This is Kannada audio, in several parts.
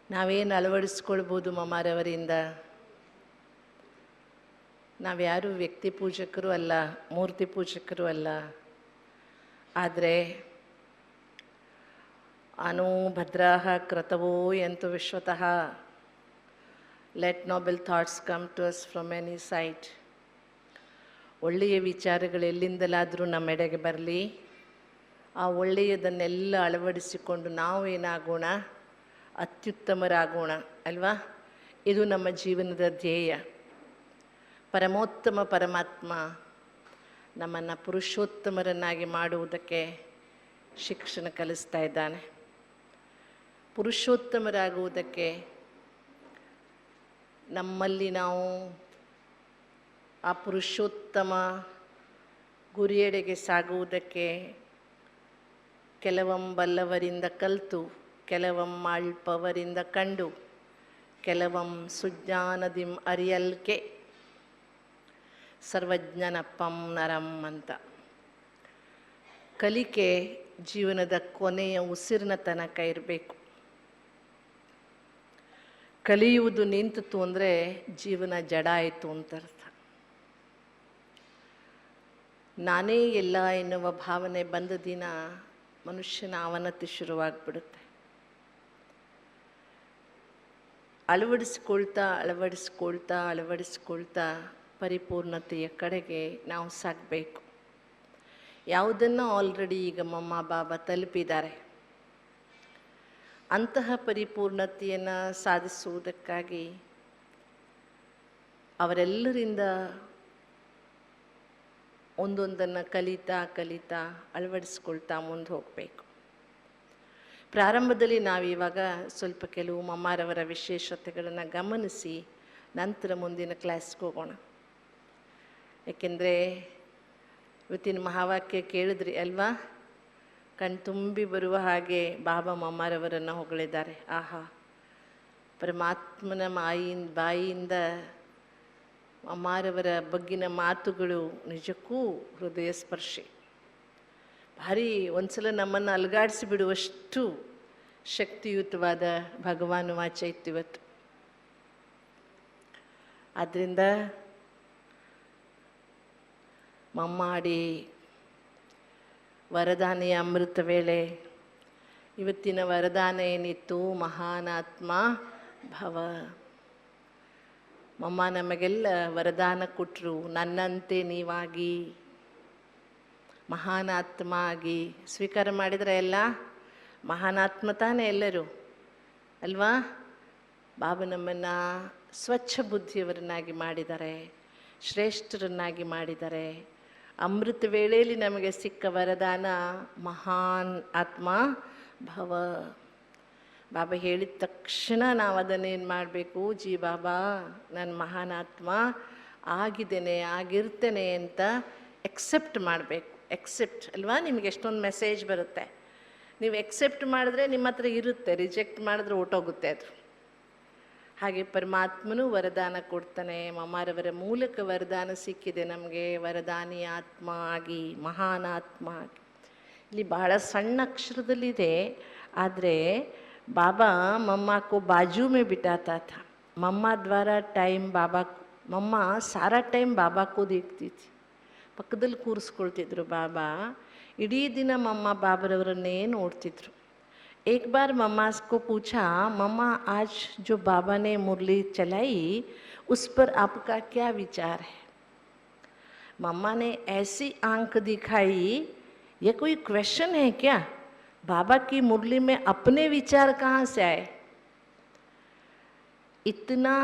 ನಾವೇನು ಅಳವಡಿಸ್ಕೊಳ್ಬೋದು ಮಮ್ಮಾರವರಿಂದ? ನಾವ್ಯಾರು ವ್ಯಕ್ತಿ ಪೂಜಕರು ಅಲ್ಲ, ಮೂರ್ತಿ ಪೂಜಕರು ಅಲ್ಲ. ಆದರೆ ಅನೋ ಭದ್ರಾಹ ಕ್ರತವೋ ಎಂತು ವಿಶ್ವತಃ. Let noble thoughts come to us from any side. ಒಳ್ಳೆಯ ವಿಚಾರಗಳು ಎಲ್ಲಿಂದಲಾದರೂ ನಮ್ಮೆಡೆಗೆ ಬರಲಿ. ಆ ಒಳ್ಳೆಯದನ್ನೆಲ್ಲ ಅಳವಡಿಸಿಕೊಂಡು ನಾವು ಏನಾಗೋಣ? ಅತ್ಯುತ್ತಮರಾಗೋಣ ಅಲ್ವಾ? ಇದು ನಮ್ಮ ಜೀವನದ ಧ್ಯೇಯ. ಪರಮೋತ್ತಮ ಪರಮಾತ್ಮ ನಮ್ಮನ್ನು ಪುರುಷೋತ್ತಮರನ್ನಾಗಿ ಮಾಡುವುದಕ್ಕೆ ಶಿಕ್ಷಣ ಕಲಿಸ್ತಾ ಇದ್ದಾನೆ. ಪುರುಷೋತ್ತಮರಾಗುವುದಕ್ಕೆ ನಮ್ಮಲ್ಲಿ ನಾವು ಆ ಪುರುಷೋತ್ತಮ ಗುರಿಯೆಡೆಗೆ ಸಾಗುವುದಕ್ಕೆ ಕೆಲವೊಂಬಲ್ಲವರಿಂದ ಕಲಿತು, ಕೆಲವೊಮ್ಮಲ್ಪವರಿಂದ ಕಂಡು, ಕೆಲವೊಂ ಸುಜ್ಞಾನದಿಂ ಅರಿಯಲ್ಕೆ ಸರ್ವಜ್ಞನಪ್ಪಂ ನರಂ ಅಂತ. ಕಲಿಕೆ ಜೀವನದ ಕೊನೆಯ ಉಸಿರಿನ ತನಕ ಇರಬೇಕು. ಕಲಿಯುವುದು ನಿಂತಿತು ಅಂದರೆ ಜೀವನ ಜಡ ಆಯಿತು ಅಂತ ಅರ್ಥ. ನಾನೇ ಎಲ್ಲ ಎನ್ನುವ ಭಾವನೆ ಬಂದ ದಿನ ಮನುಷ್ಯನ ಅವನತಿ ಶುರುವಾಗ್ಬಿಡುತ್ತೆ. ಅಳವಡಿಸ್ಕೊಳ್ತಾ ಪರಿಪೂರ್ಣತೆಯ ಕಡೆಗೆ ನಾವು ಸಾಗಬೇಕು. ಯಾವುದನ್ನು ಆಲ್ರೆಡಿ ಈಗ ಮಮ್ಮ ಬಾಬಾ ತಲುಪಿದ್ದಾರೆ. ಅಂತಹ ಪರಿಪೂರ್ಣತೆಯನ್ನು ಸಾಧಿಸುವುದಕ್ಕಾಗಿ ಅವರೆಲ್ಲರಿಂದ ಒಂದೊಂದನ್ನು ಕಲಿತಾ ಅಳವಡಿಸ್ಕೊಳ್ತಾ ಮುಂದೆ ಹೋಗಬೇಕು. ಪ್ರಾರಂಭದಲ್ಲಿ ನಾವಿವಾಗ ಸ್ವಲ್ಪ ಕೆಲವು ಮಮ್ಮಾರವರ ವಿಶೇಷತೆಗಳನ್ನು ಗಮನಿಸಿ ನಂತರ ಮುಂದಿನ ಕ್ಲಾಸ್ಗೆ ಹೋಗೋಣ. ಏಕೆಂದರೆ ಇವತ್ತಿನ ಮಹಾವಾಕ್ಯ ಕೇಳಿದ್ರಿ ಅಲ್ವಾ? ಕಣ್ತುಂಬಿ ಬರುವ ಹಾಗೆ ಬಾಬಾ ಮಮ್ಮಾರವರನ್ನು ಹೊಗಳಿದ್ದಾರೆ. ಆಹಾ, ಪರಮಾತ್ಮನ ಬಾಯಿಯಿಂದ ಮಮ್ಮಾರವರ ಬಗ್ಗಿನ ಮಾತುಗಳು ನಿಜಕ್ಕೂ ಹೃದಯ ಸ್ಪರ್ಶಿ. ಭಾರಿ ಒಂದ್ಸಲ ನಮ್ಮನ್ನು ಅಲುಗಾಡಿಸಿ ಬಿಡುವಷ್ಟು ಶಕ್ತಿಯುತವಾದ ಭಗವಾನ್ ವಾಚ ಇತ್ತು ಇವತ್ತು. ಆದ್ದರಿಂದ ಮಮ್ಮಾಡಿ ವರದಾನೆಯ ಅಮೃತ ವೇಳೆ. ಇವತ್ತಿನ ವರದಾನ ಏನಿತ್ತು? ಮಹಾನಾತ್ಮ ಭವ. ಮಮ್ಮ ನಮಗೆಲ್ಲ ವರದಾನ ಕೊಟ್ಟರು. ನನ್ನಂತೆ ನೀವಾಗಿ ಮಹಾನಾತ್ಮ ಆಗಿ ಸ್ವೀಕಾರ ಮಾಡಿದರೆ ಎಲ್ಲ ಮಹಾನಾತ್ಮ ತಾನೇ ಎಲ್ಲರೂ ಅಲ್ವಾ? ಬಾಬಾ ನಮ್ಮನ್ನು ಸ್ವಚ್ಛ ಬುದ್ಧಿಯವರನ್ನಾಗಿ ಮಾಡಿದ್ದಾರೆ, ಶ್ರೇಷ್ಠರನ್ನಾಗಿ ಮಾಡಿದ್ದಾರೆ. ಅಮೃತ ವೇಳೆಯಲ್ಲಿ ನಮಗೆ ಸಿಕ್ಕ ವರದಾನ ಮಹಾನ್ ಆತ್ಮ ಭವ. ಬಾಬಾ ಹೇಳಿದ ತಕ್ಷಣ ನಾವು ಅದನ್ನೇನು ಮಾಡಬೇಕು? ಜಿ ಬಾಬಾ, ನಾನು ಮಹಾನಾತ್ಮ ಆಗಿದ್ದೇನೆ, ಆಗಿರ್ತೇನೆ ಅಂತ ಎಕ್ಸೆಪ್ಟ್ ಮಾಡಬೇಕು. ಎಕ್ಸೆಪ್ಟ್ ಅಲ್ವಾ? ನಿಮಗೆ ಎಷ್ಟೊಂದು ಮೆಸೇಜ್ ಬರುತ್ತೆ. ನೀವು ಎಕ್ಸೆಪ್ಟ್ ಮಾಡಿದ್ರೆ ನಿಮ್ಮ ಹತ್ರ ಇರುತ್ತೆ, ರಿಜೆಕ್ಟ್ ಮಾಡಿದ್ರೆ ಹೊರ್ಟೋಗುತ್ತೆ ಅದು. ಹಾಗೆ ಪರಮಾತ್ಮನೂ ವರದಾನ ಕೊಡ್ತಾನೆ. ಮಮ್ಮಾರವರ ಮೂಲಕ ವರದಾನ ಸಿಕ್ಕಿದೆ ನಮಗೆ. ವರದಾನಿ ಆತ್ಮ ಆಗಿ, ಮಹಾನಾತ್ಮ ಆಗಿ. ಇಲ್ಲಿ ಬಹಳ ಸಣ್ಣ ಅಕ್ಷರದಲ್ಲಿದೆ, ಆದರೆ बाबा मम्मा को बाजू में बिठाता था. मम्मा द्वारा टाइम बाबा, मम्मा सारा टाइम बाबा को देखती थी. ಪಕ್ಕದಲ್ಲಿ ಕೂರಿಸ್ಕೊಳ್ತಿದ್ರು ಬಾಬಾ. ಇಡೀ ದಿನ ಮಮ್ಮ ಬಾಬರವರನ್ನೇ ನೋಡ್ತಿದ್ರು. एक बार मम्मा को पूछा, मम्मा आज जो बाबा ने मुरली चलाई उस पर आपका क्या विचार है? मम्मा ने ऐसी आंख दिखाई, ये कोई क्वेश्चन है क्या? बाबा की मुरली में अपने विचार कहाँ से आए? इतना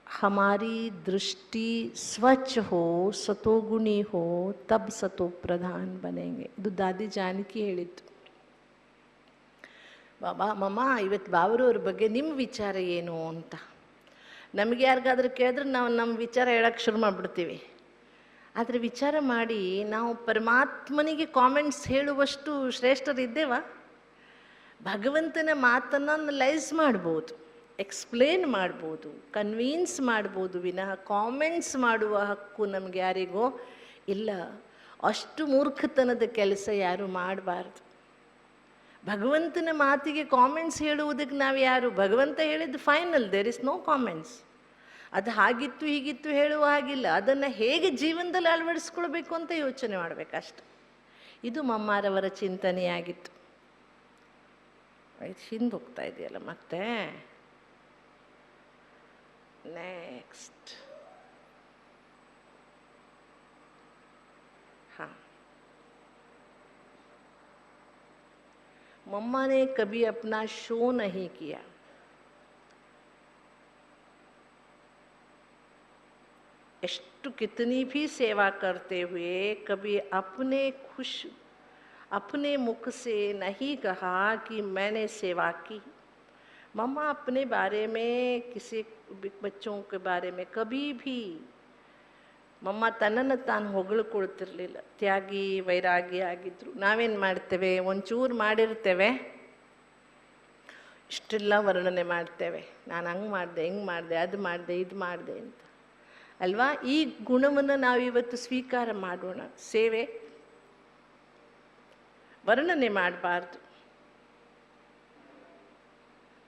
हमारी दृष्टि स्वच्छ हो, सतोगुणी हो, तब सतो प्रधान बनेंगे. ಇದು ದಾದಿ ಜಾನಕಿ ಹೇಳಿದ್ದು. ಬಾಬಾ ಮಮ್ಮ ಇವತ್ತು ಬಾಬರವ್ರ ಬಗ್ಗೆ ನಿಮ್ಮ ವಿಚಾರ ಏನು ಅಂತ ನಮಗೆ ಯಾರಿಗಾದ್ರೂ ಕೇಳಿದ್ರೆ ನಾವು ನಮ್ಮ ವಿಚಾರ ಹೇಳಕ್ಕೆ ಶುರು ಮಾಡಿಬಿಡ್ತೀವಿ. ಆದರೆ ವಿಚಾರ ಮಾಡಿ ನಾವು ಪರಮಾತ್ಮನಿಗೆ ಕಾಮೆಂಟ್ಸ್ ಹೇಳುವಷ್ಟು ಶ್ರೇಷ್ಠರಿದ್ದೇವಾ? ಭಗವಂತನ ಮಾತನ್ನು ಅನಲೈಸ್ ಮಾಡ್ಬೋದು, ಎಕ್ಸ್ಪ್ಲೇನ್ ಮಾಡ್ಬೋದು, ಕನ್ವಿನ್ಸ್ ಮಾಡ್ಬೋದು, ವಿನಃ ಕಾಮೆಂಟ್ಸ್ ಮಾಡುವ ಹಕ್ಕು ನಮಗೆ ಯಾರಿಗೋ ಇಲ್ಲ. ಅಷ್ಟು ಮೂರ್ಖತನದ ಕೆಲಸ ಯಾರು ಮಾಡಬಾರ್ದು. ಭಗವಂತನ ಮಾತಿಗೆ ಕಾಮೆಂಟ್ಸ್ ಹೇಳುವುದಕ್ಕೆ ನಾವು ಯಾರು? ಭಗವಂತ ಹೇಳಿದ್ದು final, there is no comments. ಅದು ಹಾಗಿತ್ತು ಹೀಗಿತ್ತು ಹೇಳುವ ಹಾಗಿಲ್ಲ. ಅದನ್ನು ಹೇಗೆ ಜೀವನದಲ್ಲಿ ಅಳವಡಿಸ್ಕೊಳ್ಬೇಕು ಅಂತ ಯೋಚನೆ ಮಾಡಬೇಕಷ್ಟೆ. ಇದು ಮಮ್ಮಾರವರ ಚಿಂತನೆಯಾಗಿತ್ತು. ಹಿಂದೆ ಹೋಗ್ತಾ ಇದೆಯಲ್ಲ ಮತ್ತೆ. ನೆಕ್ಸ್ಟ್ हाँ, मम्मा ने कभी अपना शो नहीं किया. ಎಷ್ಟು कितनी भी सेवा करते हुए कभी अपने मुख से नहीं कहा कि मैंने सेवा की. मम्मा अपने बारे में, किसी बच्चों के बारे में कभी भी ಮಮ್ಮ ತನ್ನನ್ನು ತಾನು ಹೊಗಳ್ಕೊಳ್ತಿರ್ಲಿಲ್ಲ. ತ್ಯಾಗಿ ವೈರಾಗಿ ಆಗಿದ್ರು. ನಾವೇನು ಮಾಡ್ತೇವೆ? ಒಂಚೂರು ಮಾಡಿರ್ತೇವೆ, ಇಷ್ಟೆಲ್ಲ ವರ್ಣನೆ ಮಾಡ್ತೇವೆ. ನಾನು ಹಂಗೆ ಮಾಡಿದೆ, ಹಿಂಗೆ ಮಾಡಿದೆ, ಅದು ಮಾಡಿದೆ, ಇದು ಮಾಡಿದೆ ಅಂತ ಅಲ್ವಾ? ಈ ಗುಣವನ್ನು ನಾವಿವತ್ತು ಸ್ವೀಕಾರ ಮಾಡೋಣ. ಸೇವೆ ವರ್ಣನೆ ಮಾಡಬಾರ್ದು.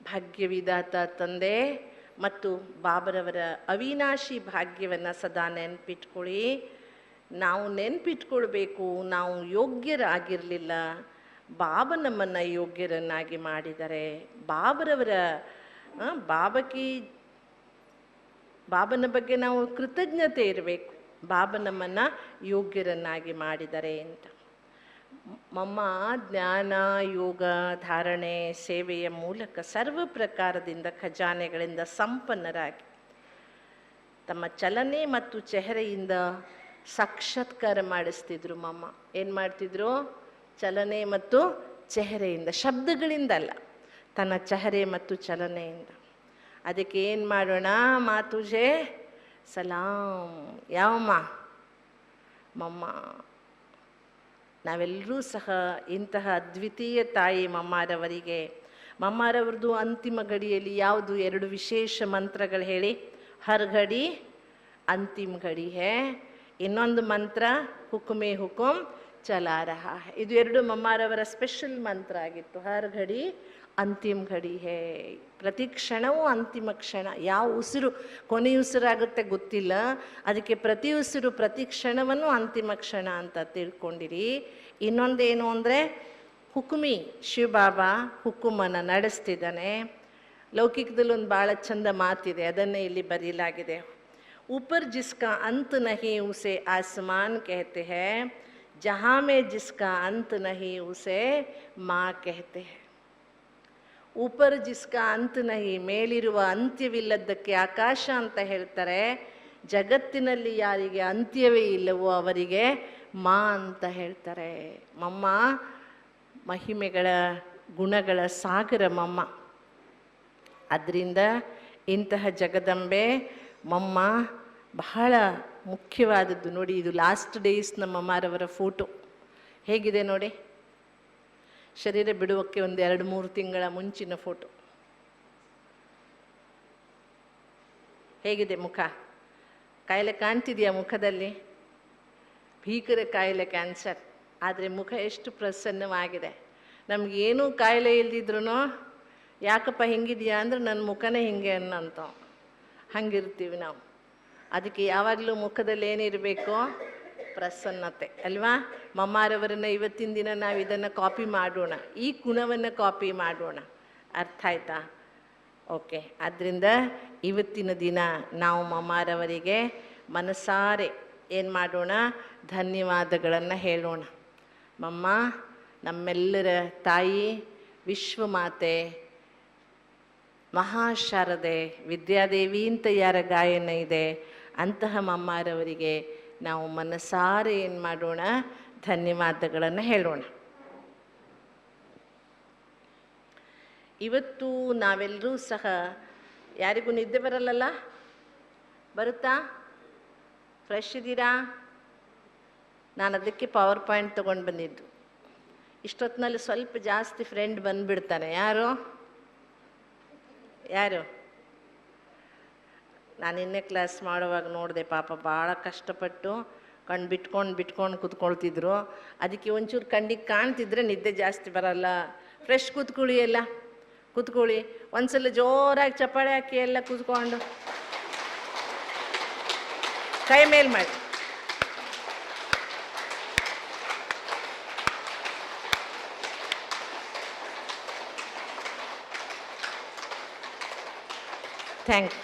ಭಾಗ್ಯವಿದಾತ ತಂದೆ ಮತ್ತು ಬಾಬರವರ ಅವಿನಾಶಿ ಭಾಗ್ಯವನ್ನು ಸದಾ ನೆನಪಿಟ್ಕೊಳ್ಳಿ. ನಾವು ನೆನಪಿಟ್ಕೊಳ್ಬೇಕು, ನಾವು ಯೋಗ್ಯರಾಗಿರಲಿಲ್ಲ, ಬಾಬಾ ನಮ್ಮನ್ನು ಯೋಗ್ಯರನ್ನಾಗಿ ಮಾಡಿದ್ದಾರೆ. ಬಾಬರವರ ಬಾಬನ ಬಗ್ಗೆ ನಾವು ಕೃತಜ್ಞತೆ ಇರಬೇಕು. ಬಾಬಾ ನಮ್ಮನ್ನು ಯೋಗ್ಯರನ್ನಾಗಿ ಮಾಡಿದ್ದಾರೆ ಅಂತ. ಮಮ್ಮ ಜ್ಞಾನ, ಯೋಗ, ಧಾರಣೆ, ಸೇವೆಯ ಮೂಲಕ ಸರ್ವ ಪ್ರಕಾರದಿಂದ ಖಜಾನೆಗಳಿಂದ ಸಂಪನ್ನರಾಗಿ ತಮ್ಮ ಚಲನೆ ಮತ್ತು ಚೆಹರೆಯಿಂದ ಸಾಕ್ಷಾತ್ಕಾರ ಮಾಡಿಸ್ತಿದ್ರು. ಮಮ್ಮ ಏನು ಮಾಡ್ತಿದ್ರು? ಚಲನೆ ಮತ್ತು ಚೆಹರೆಯಿಂದ, ಶಬ್ದಗಳಿಂದಲ್ಲ, ತನ್ನ ಚೆಹರೆ ಮತ್ತು ಚಲನೆಯಿಂದ. ಅದಕ್ಕೆ ಏನು ಮಾಡೋಣ? ಮಾತುಜೆ ಸಲಾಂ. ಯಾವಮ್ಮ? ಮಮ್ಮ. ನಾವೆಲ್ಲರೂ ಸಹ ಇಂತಹ ಅದ್ವಿತೀಯ ತಾಯಿ ಮಮ್ಮಾರವರಿಗೆ. ಮಮ್ಮಾರವ್ರದ್ದು ಅಂತಿಮ ಗಡಿಯಲ್ಲಿ ಯಾವುದು 2 ವಿಶೇಷ ಮಂತ್ರಗಳು ಹೇಳಿ? ಹರ್ ಘಡಿ ಅಂತಿಮ ಘಡಿ ಹೇ, ಇನ್ನೊಂದು ಮಂತ್ರ ಹುಕುಮೆ ಹುಕುಮ್ ಚಲಾ ರಹಾ ಹೈ. ಇದು 2 ಮಮ್ಮಾರವರ ಸ್ಪೆಷಲ್ ಮಂತ್ರ ಆಗಿತ್ತು. ಹರ್ ಘಡಿ ಅಂತಿಮ ಘಡಿ ಹೇ, ಪ್ರತಿ ಕ್ಷಣವೂ ಅಂತಿಮ ಕ್ಷಣ. ಯಾವ ಉಸಿರು ಕೊನೆಯ ಉಸಿರಾಗುತ್ತೆ ಗೊತ್ತಿಲ್ಲ, ಅದಕ್ಕೆ ಪ್ರತಿ ಉಸಿರು ಪ್ರತಿ ಕ್ಷಣವನ್ನು ಅಂತಿಮ ಕ್ಷಣ ಅಂತ ತಿಳ್ಕೊಂಡಿರಿ. ಇನ್ನೊಂದೇನು ಅಂದರೆ ಹುಕುಮಿ, ಶಿವಬಾಬಾ ಹುಕುಮನ್ನು ನಡೆಸ್ತಿದ್ದಾನೆ. ಲೌಕಿಕದಲ್ಲಿ ಒಂದು ಭಾಳ ಚಂದ ಮಾತಿದೆ, ಅದನ್ನೇ ಇಲ್ಲಿ ಬರೀಲಾಗಿದೆ. ऊपर जिसका अंत नहीं उसे आसमान कहते हैं, जहाँ में जिसका अंत नहीं उसे माँ कहते हैं. ऊपर जिसका अंत नहीं, ಮೇಲಿರುವ ಅಂತ್ಯವಿಲ್ಲದಕ್ಕೆ ಆಕಾಶ ಅಂತ ಹೇಳ್ತಾರೆ. ಜಗತ್ತಿನಲ್ಲಿ ಯಾರಿಗೆ ಅಂತ್ಯವೇ ಇಲ್ಲವೋ ಅವರಿಗೆ ಮಾ ಅಂತ ಹೇಳ್ತಾರೆ. ಮಮ್ಮ ಮಹಿಮೆಗಳ ಗುಣಗಳ ಸಾಗರ ಮಮ್ಮ. ಅದರಿಂದ ಇಂತಹ ಜಗದಂಬೆ ಮಮ್ಮ ಬಹಳ ಮುಖ್ಯವಾದದ್ದು. ನೋಡಿ, ಇದು ಲಾಸ್ಟ್ ಡೇಸ್ ನಮ್ಮ ಮಮ್ಮಾರವರ ಫೋಟೋ ಹೇಗಿದೆ ನೋಡಿ. ಶರೀರ ಬಿಡುವಕ್ಕೆ ಒಂದು 2-3 ತಿಂಗಳ ಮುಂಚಿನ ಫೋಟೋ. ಹೇಗಿದೆ ಮುಖ? ಕಾಯಿಲೆ ಕಾಣ್ತಿದೆಯಾ ಮುಖದಲ್ಲಿ? ಭೀಕರ ಕಾಯಿಲೆ, ಕ್ಯಾನ್ಸರ್. ಆದರೆ ಮುಖ ಎಷ್ಟು ಪ್ರಸನ್ನವಾಗಿದೆ. ನಮಗೇನೂ ಕಾಯಿಲೆ ಇಲ್ದಿದ್ರು ಯಾಕಪ್ಪ ಹಿಂಗಿದೆಯಾ ಅಂದರೆ ನನ್ನ ಮುಖನೇ ಹಿಂಗೆ ಅನ್ನಂತ ಹಂಗಿರ್ತೀವಿ ನಾವು. ಅದಕ್ಕೆ ಯಾವಾಗಲೂ ಮುಖದಲ್ಲಿ ಏನಿರಬೇಕು? ಪ್ರಸನ್ನತೆ ಅಲ್ವಾ? ಮಮ್ಮಾರವರನ್ನ ಇವತ್ತಿನ ದಿನ ನಾವು ಇದನ್ನು ಕಾಪಿ ಮಾಡೋಣ, ಈ ಗುಣವನ್ನು ಕಾಪಿ ಮಾಡೋಣ. ಅರ್ಥ ಆಯ್ತಾ? ಓಕೆ. ಆದ್ದರಿಂದ ಇವತ್ತಿನ ದಿನ ನಾವು ಮಮ್ಮಾರವರಿಗೆ ಮನಸಾರೆ ಏನು ಮಾಡೋಣ? ಧನ್ಯವಾದಗಳನ್ನು ಹೇಳೋಣ. ಮಮ್ಮ ನಮ್ಮೆಲ್ಲರ ತಾಯಿ, ವಿಶ್ವಮಾತೆ, ಮಹಾಶಾರದೆ, ವಿದ್ಯಾದೇವಿ ಅಂತ ಯಾರ ಗಾಯನ ಇದೆ ಅಂತಹ ಮಮ್ಮಾರವರಿಗೆ ನಾವು ಮನಸಾರೆ ಏನು ಮಾಡೋಣ? ಧನ್ಯವಾದಗಳನ್ನು ಹೇಳೋಣ. ಇವತ್ತು ನಾವೆಲ್ಲರೂ ಸಹ, ಯಾರಿಗೂ ನಿದ್ದೆ ಬರಲ್ಲಲ್ಲ? ಬರುತ್ತಾ? ಫ್ರೆಶ್ ಇದ್ದೀರಾ? ನಾನು ಅದಕ್ಕೆ ಪವರ್ ಪಾಯಿಂಟ್ ತೊಗೊಂಡು ಬಂದಿದ್ದು. ಇಷ್ಟೊತ್ತಿನಲ್ಲಿ ಸ್ವಲ್ಪ ಜಾಸ್ತಿ ಫ್ರೆಂಡ್ ಬಂದುಬಿಡ್ತಾನೆ. ಯಾರು ನಾನು ಇನ್ನೇ ಕ್ಲಾಸ್ ಮಾಡುವಾಗ ನೋಡಿದೆ, ಪಾಪ ಭಾಳ ಕಷ್ಟಪಟ್ಟು ಕಣ್ಣು ಬಿಟ್ಕೊಂಡು ಕೂತ್ಕೊಳ್ತಿದ್ರು. ಅದಕ್ಕೆ ಒಂಚೂರು ಕಣ್ಣಿಗೆ ಕಾಣ್ತಿದ್ರೆ ನಿದ್ದೆ ಜಾಸ್ತಿ ಬರಲ್ಲ, ಫ್ರೆಶ್ ಕೂತ್ಕೊಳ್ಳಿ, ಎಲ್ಲ ಕೂತ್ಕೊಳ್ಳಿ. ಒಂದ್ಸಲ ಜೋರಾಗಿ ಚಪ್ಪಾಳೆ ಹಾಕಿ ಎಲ್ಲ ಕೂತ್ಕೊಂಡು ಕೈ ಮೇಲ್ ಮಾಡಿ. Thank you.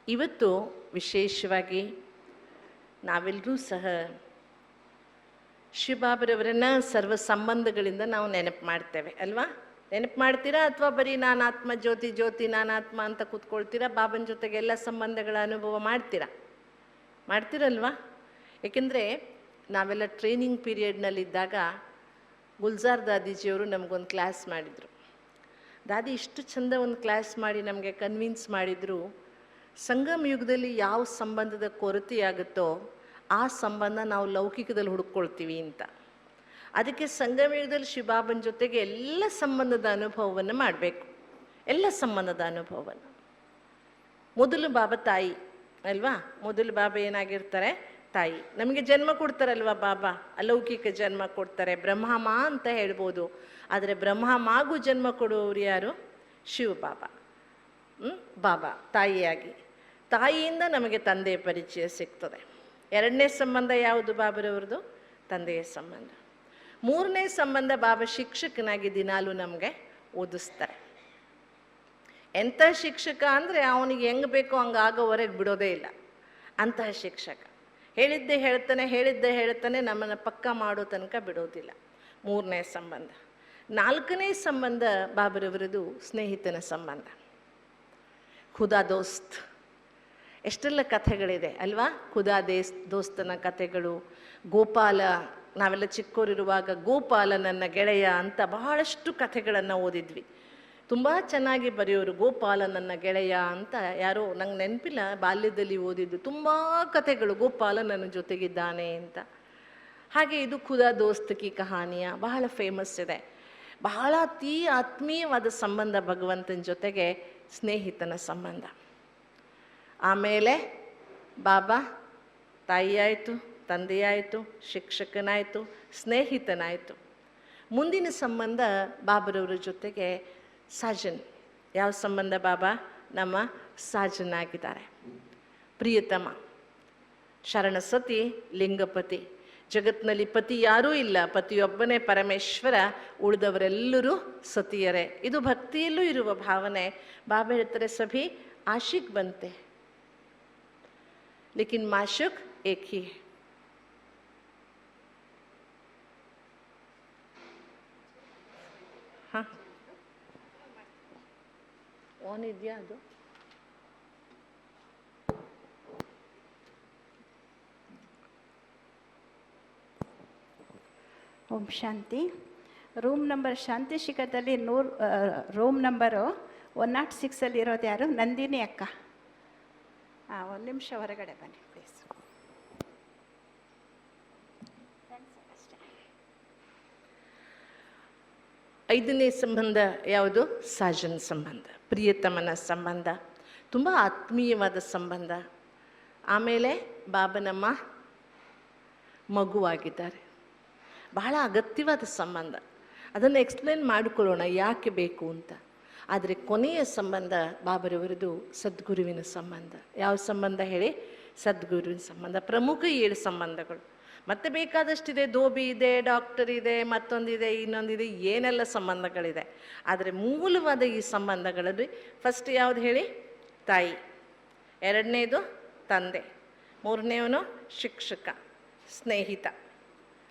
ಇವತ್ತು ವಿಶೇಷವಾಗಿ ನಾವೆಲ್ಲರೂ ಸಹ ಶಿವಬಾಬರವರನ್ನ ಸರ್ವ ಸಂಬಂಧಗಳಿಂದ ನಾವು ನೆನಪು ಮಾಡ್ತೇವೆ ಅಲ್ವಾ? ನೆನಪು ಮಾಡ್ತೀರಾ ಅಥವಾ ಬರೀ ನಾನಾತ್ಮ ಜ್ಯೋತಿ ಜ್ಯೋತಿ ನಾನಾತ್ಮ ಅಂತ ಕೂತ್ಕೊಳ್ತೀರಾ? ಬಾಬನ ಜೊತೆಗೆ ಎಲ್ಲ ಸಂಬಂಧಗಳ ಅನುಭವ ಮಾಡ್ತೀರಲ್ವಾ? ಏಕೆಂದರೆ ನಾವೆಲ್ಲ ಟ್ರೈನಿಂಗ್ ಪೀರಿಯಡ್ನಲ್ಲಿದ್ದಾಗ ಗುಲ್ಜಾರ್ ದಾದೀಜಿಯವರು ನಮಗೊಂದು ಕ್ಲಾಸ್ ಮಾಡಿದರು. ದಾದಿ ಇಷ್ಟು ಚಂದ ಒಂದು ಕ್ಲಾಸ್ ಮಾಡಿ ನಮಗೆ ಕನ್ವಿನ್ಸ್ ಮಾಡಿದರು, ಸಂಗಮ ಯುಗದಲ್ಲಿ ಯಾವ ಸಂಬಂಧದ ಕೊರತೆಯಾಗುತ್ತೋ ಆ ಸಂಬಂಧ ನಾವು ಲೌಕಿಕದಲ್ಲಿ ಹುಡುಕೊಳ್ತೀವಿ ಅಂತ. ಅದಕ್ಕೆ ಸಂಗಮ ಯುಗದಲ್ಲಿ ಶಿವಬಾಬನ ಜೊತೆಗೆ ಎಲ್ಲ ಸಂಬಂಧದ ಅನುಭವವನ್ನು ಮಾಡಬೇಕು, ಎಲ್ಲ ಸಂಬಂಧದ ಅನುಭವವನ್ನು. ಮೊದಲು ಬಾಬಾ ತಾಯಿ ಅಲ್ವಾ? ಮೊದಲು ಬಾಬಾ ಏನಾಗಿರ್ತಾರೆ? ತಾಯಿ. ನಮಗೆ ಜನ್ಮ ಕೊಡ್ತಾರಲ್ವ ಬಾಬಾ, ಅಲೌಕಿಕ ಜನ್ಮ ಕೊಡ್ತಾರೆ, ಬ್ರಹ್ಮಮ ಅಂತ ಹೇಳ್ಬೋದು. ಆದರೆ ಬ್ರಹ್ಮಮಾಗೂ ಜನ್ಮ ಕೊಡುವವರು ಯಾರು? ಶಿವ ಬಾಬಾ. ಬಾಬಾ ತಾಯಿಯಾಗಿ, ತಾಯಿಯಿಂದ ನಮಗೆ ತಂದೆಯ ಪರಿಚಯ ಸಿಗ್ತದೆ. ಎರಡನೇ ಸಂಬಂಧ ಯಾವುದು ಬಾಬರವ್ರದ್ದು? ತಂದೆಯ ಸಂಬಂಧ. ಮೂರನೇ ಸಂಬಂಧ ಬಾಬಾ ಶಿಕ್ಷಕನಾಗಿ ದಿನಾಲೂ ನಮಗೆ ಓದಿಸ್ತಾರೆ. ಎಂಥ ಶಿಕ್ಷಕ ಅಂದರೆ ಅವನಿಗೆ ಹೆಂಗೆ ಬೇಕೋ ಹಂಗೆ ಆಗೋವರೆಗೆ ಬಿಡೋದೇ ಇಲ್ಲ, ಅಂತಹ ಶಿಕ್ಷಕ. ಹೇಳಿದ್ದೇ ಹೇಳ್ತಾನೆ ನಮ್ಮನ್ನು ಪಕ್ಕ ಮಾಡೋ ತನಕ ಬಿಡೋದಿಲ್ಲ. ಮೂರನೇ ಸಂಬಂಧ. ನಾಲ್ಕನೇ ಸಂಬಂಧ ಬಾಬರವರದು ಸ್ನೇಹಿತನ ಸಂಬಂಧ, ಖುದಾ ದೋಸ್ತ್. ಎಷ್ಟೆಲ್ಲ ಕಥೆಗಳಿದೆ ಅಲ್ವಾ? ಖುದಾ ದೋಸ್ತನ ಕಥೆಗಳು. ಗೋಪಾಲ, ನಾವೆಲ್ಲ ಚಿಕ್ಕವರಿರುವಾಗ ಗೋಪಾಲ ನನ್ನ ಗೆಳೆಯ ಅಂತ ಬಹಳಷ್ಟು ಕಥೆಗಳನ್ನು ಓದಿದ್ವಿ. ತುಂಬ ಚೆನ್ನಾಗಿ ಬರೆಯೋರು, ಗೋಪಾಲ ನನ್ನ ಗೆಳೆಯ ಅಂತ. ಯಾರೋ ನಂಗೆ ನೆನಪಿಲ್ಲ, ಬಾಲ್ಯದಲ್ಲಿ ಓದಿದ್ದು ತುಂಬ ಕಥೆಗಳು, ಗೋಪಾಲ ನನ್ನ ಜೊತೆಗಿದ್ದಾನೆ ಅಂತ. ಹಾಗೆ ಇದು ಖುದಾ ದೋಸ್ತ್ ಕಿ ಕಹಾನಿಯ ಬಹಳ ಫೇಮಸ್ ಇದೆ. ಬಹಳ ಅತೀ ಆತ್ಮೀಯವಾದ ಸಂಬಂಧ ಭಗವಂತನ ಜೊತೆಗೆ ಸ್ನೇಹಿತನ ಸಂಬಂಧ. ಆಮೇಲೆ ಬಾಬಾ ತಾಯಿಯಾಯಿತು, ತಂದೆಯಾಯಿತು, ಶಿಕ್ಷಕನಾಯಿತು, ಸ್ನೇಹಿತನಾಯಿತು. ಮುಂದಿನ ಸಂಬಂಧ ಬಾಬರವರ ಜೊತೆಗೆ ಸಾಜನ್. ಯಾವ ಸಂಬಂಧ? ಬಾಬಾ ನಮ್ಮ ಸಾಜನ್ ಆಗಿದ್ದಾರೆ, ಪ್ರಿಯತಮ. ಶರಣ ಸತಿ, ಲಿಂಗಪತಿ. ಜಗತ್ತಿನಲ್ಲಿ ಪತಿ ಯಾರೂ ಇಲ್ಲ, ಪತಿಯೊಬ್ಬನೇ ಪರಮೇಶ್ವರ, ಉಳಿದವರೆಲ್ಲರೂ ಸತಿಯರೇ. ಇದು ಭಕ್ತಿಯಲ್ಲೂ ಇರುವ ಭಾವನೆ. ಬಾಬಾ ಹೇಳ್ತಾರೆ, ಸಭಿ ಆಶಿಕ್ ಬಂತೆ ಲೇಕಿನ್ ಮಾಶುಕ್ ಏಕ್ ಹಿ. ಹಾಂ, ಆನ್ ಇದೆಯಾ ಅದು? ಓಂ ಶಾಂತಿ. ರೂಮ್ ನಂಬರ್ ಶಾಂತಿ ಶಿಖರದಲ್ಲಿ ರೂಮ್ ನಂಬರು 106 ಇರೋದು ಯಾರು? ನಂದಿನಿ ಅಕ್ಕ. ಒಂದು ನಿಮಿಷ ಹೊರಗಡೆ ಬನ್ನಿ ಪ್ಲೀಸ್. ಐದನೇ ಸಂಬಂಧ ಯಾವುದು? ಸಾಜನ್ ಸಂಬಂಧ, ಪ್ರಿಯತಮನ ಸಂಬಂಧ. ತುಂಬ ಆತ್ಮೀಯವಾದ ಸಂಬಂಧ. ಆಮೇಲೆ ಬಾಬನಮ್ಮ ಮಗುವಾಗಿದ್ದಾರೆ. ಬಹಳ ಅಗತ್ಯವಾದ ಸಂಬಂಧ. ಅದನ್ನು ಎಕ್ಸ್ಪ್ಲೇನ್ ಮಾಡಿಕೊಳ್ಳೋಣ ಯಾಕೆ ಬೇಕು ಅಂತ. ಆದರೆ ಕೊನೆಯ ಸಂಬಂಧ ಬಾಬರವರದು ಸದ್ಗುರುವಿನ ಸಂಬಂಧ. ಯಾವ ಸಂಬಂಧ ಹೇಳಿ? ಸದ್ಗುರುವಿನ ಸಂಬಂಧ. ಪ್ರಮುಖ 7 ಸಂಬಂಧಗಳು. ಮತ್ತೆ ಬೇಕಾದಷ್ಟಿದೆ, ಧೋಬಿ ಇದೆ, ಡಾಕ್ಟರ್ ಇದೆ, ಮತ್ತೊಂದಿದೆ, ಇನ್ನೊಂದಿದೆ, ಏನೆಲ್ಲ ಸಂಬಂಧಗಳಿದೆ. ಆದರೆ ಮೂಲವಾದ ಈ ಸಂಬಂಧಗಳಲ್ಲಿ ಫಸ್ಟ್ ಯಾವುದು ಹೇಳಿ? ತಾಯಿ. ಎರಡನೇದು ತಂದೆ. ಮೂರನೇವನು ಶಿಕ್ಷಕ, ಸ್ನೇಹಿತ.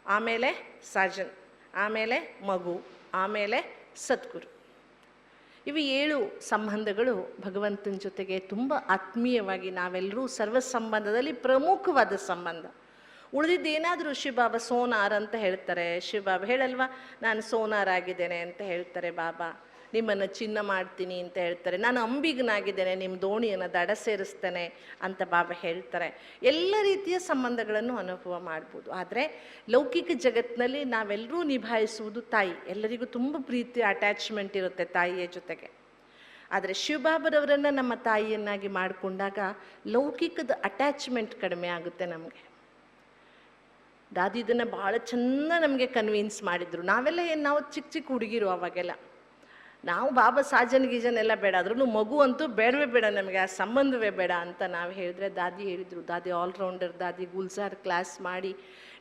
ಆಮೇಲೆ ಸಾಜನ್, ಆಮೇಲೆ ಮಗು, ಆಮೇಲೆ ಸದ್ಗುರು. ಇವು 7 ಸಂಬಂಧಗಳು ಭಗವಂತನ ಜೊತೆಗೆ ತುಂಬ ಆತ್ಮೀಯವಾಗಿ ನಾವೆಲ್ಲರೂ ಸರ್ವ ಸಂಬಂಧದಲ್ಲಿ ಪ್ರಮುಖವಾದ ಸಂಬಂಧ. ಉಳಿದಿದ್ದೇನಾದರೂ ಶಿವಬಾಬಾ ಸೋನಾರ್ ಅಂತ ಹೇಳ್ತಾರೆ. ಶಿವಬಾಬಾ ಹೇಳಲ್ವಾ, ನಾನು ಸೋನಾರ್ ಆಗಿದ್ದೇನೆ ಅಂತ ಹೇಳ್ತಾರೆ. ಬಾಬಾ ನಿಮ್ಮನ್ನು ಚಿನ್ನ ಮಾಡ್ತೀನಿ ಅಂತ ಹೇಳ್ತಾರೆ. ನಾನು ಅಂಬಿಗನಾಗಿದ್ದೇನೆ, ನಿಮ್ಮ ದೋಣಿಯನ್ನು ದಡ ಸೇರಿಸ್ತೇನೆ ಅಂತ ಬಾಬಾ ಹೇಳ್ತಾರೆ. ಎಲ್ಲ ರೀತಿಯ ಸಂಬಂಧಗಳನ್ನು ಅನುಭವ ಮಾಡ್ಬೋದು. ಆದರೆ ಲೌಕಿಕ ಜಗತ್ತಿನಲ್ಲಿ ನಾವೆಲ್ಲರೂ ನಿಭಾಯಿಸುವುದು ತಾಯಿ. ಎಲ್ಲರಿಗೂ ತುಂಬ ಪ್ರೀತಿ, ಅಟ್ಯಾಚ್ಮೆಂಟ್ ಇರುತ್ತೆ ತಾಯಿಯ ಜೊತೆಗೆ. ಆದರೆ ಶಿವಬಾಬರವರನ್ನು ನಮ್ಮ ತಾಯಿಯನ್ನಾಗಿ ಮಾಡಿಕೊಂಡಾಗ ಲೌಕಿಕದ ಅಟ್ಯಾಚ್ಮೆಂಟ್ ಕಡಿಮೆ ಆಗುತ್ತೆ ನಮಗೆ. ದಾದಿ ಇದನ್ನು ಭಾಳ ಚೆಂದ ನಮಗೆ ಕನ್ವಿನ್ಸ್ ಮಾಡಿದರು. ನಾವು ಚಿಕ್ಕ ಚಿಕ್ಕ ಹುಡುಗಿರು ಅವಾಗೆಲ್ಲ. ನಾವು ಬಾಬಾ ಸಾಜನ್ ಗೀಜನ್ ಎಲ್ಲ ಬೇಡ, ಆದ್ರೂ ಮಗು ಅಂತೂ ಬೇಡವೇ ಬೇಡ, ನಮಗೆ ಆ ಸಂಬಂಧವೇ ಬೇಡ ಅಂತ ನಾವು ಹೇಳಿದ್ರೆ ದಾದಿ ಹೇಳಿದರು, ದಾದಿ ಆಲ್ರೌಂಡರ್, ದಾದಿ ಗುಲ್ಸಾರ್ ಕ್ಲಾಸ್ ಮಾಡಿ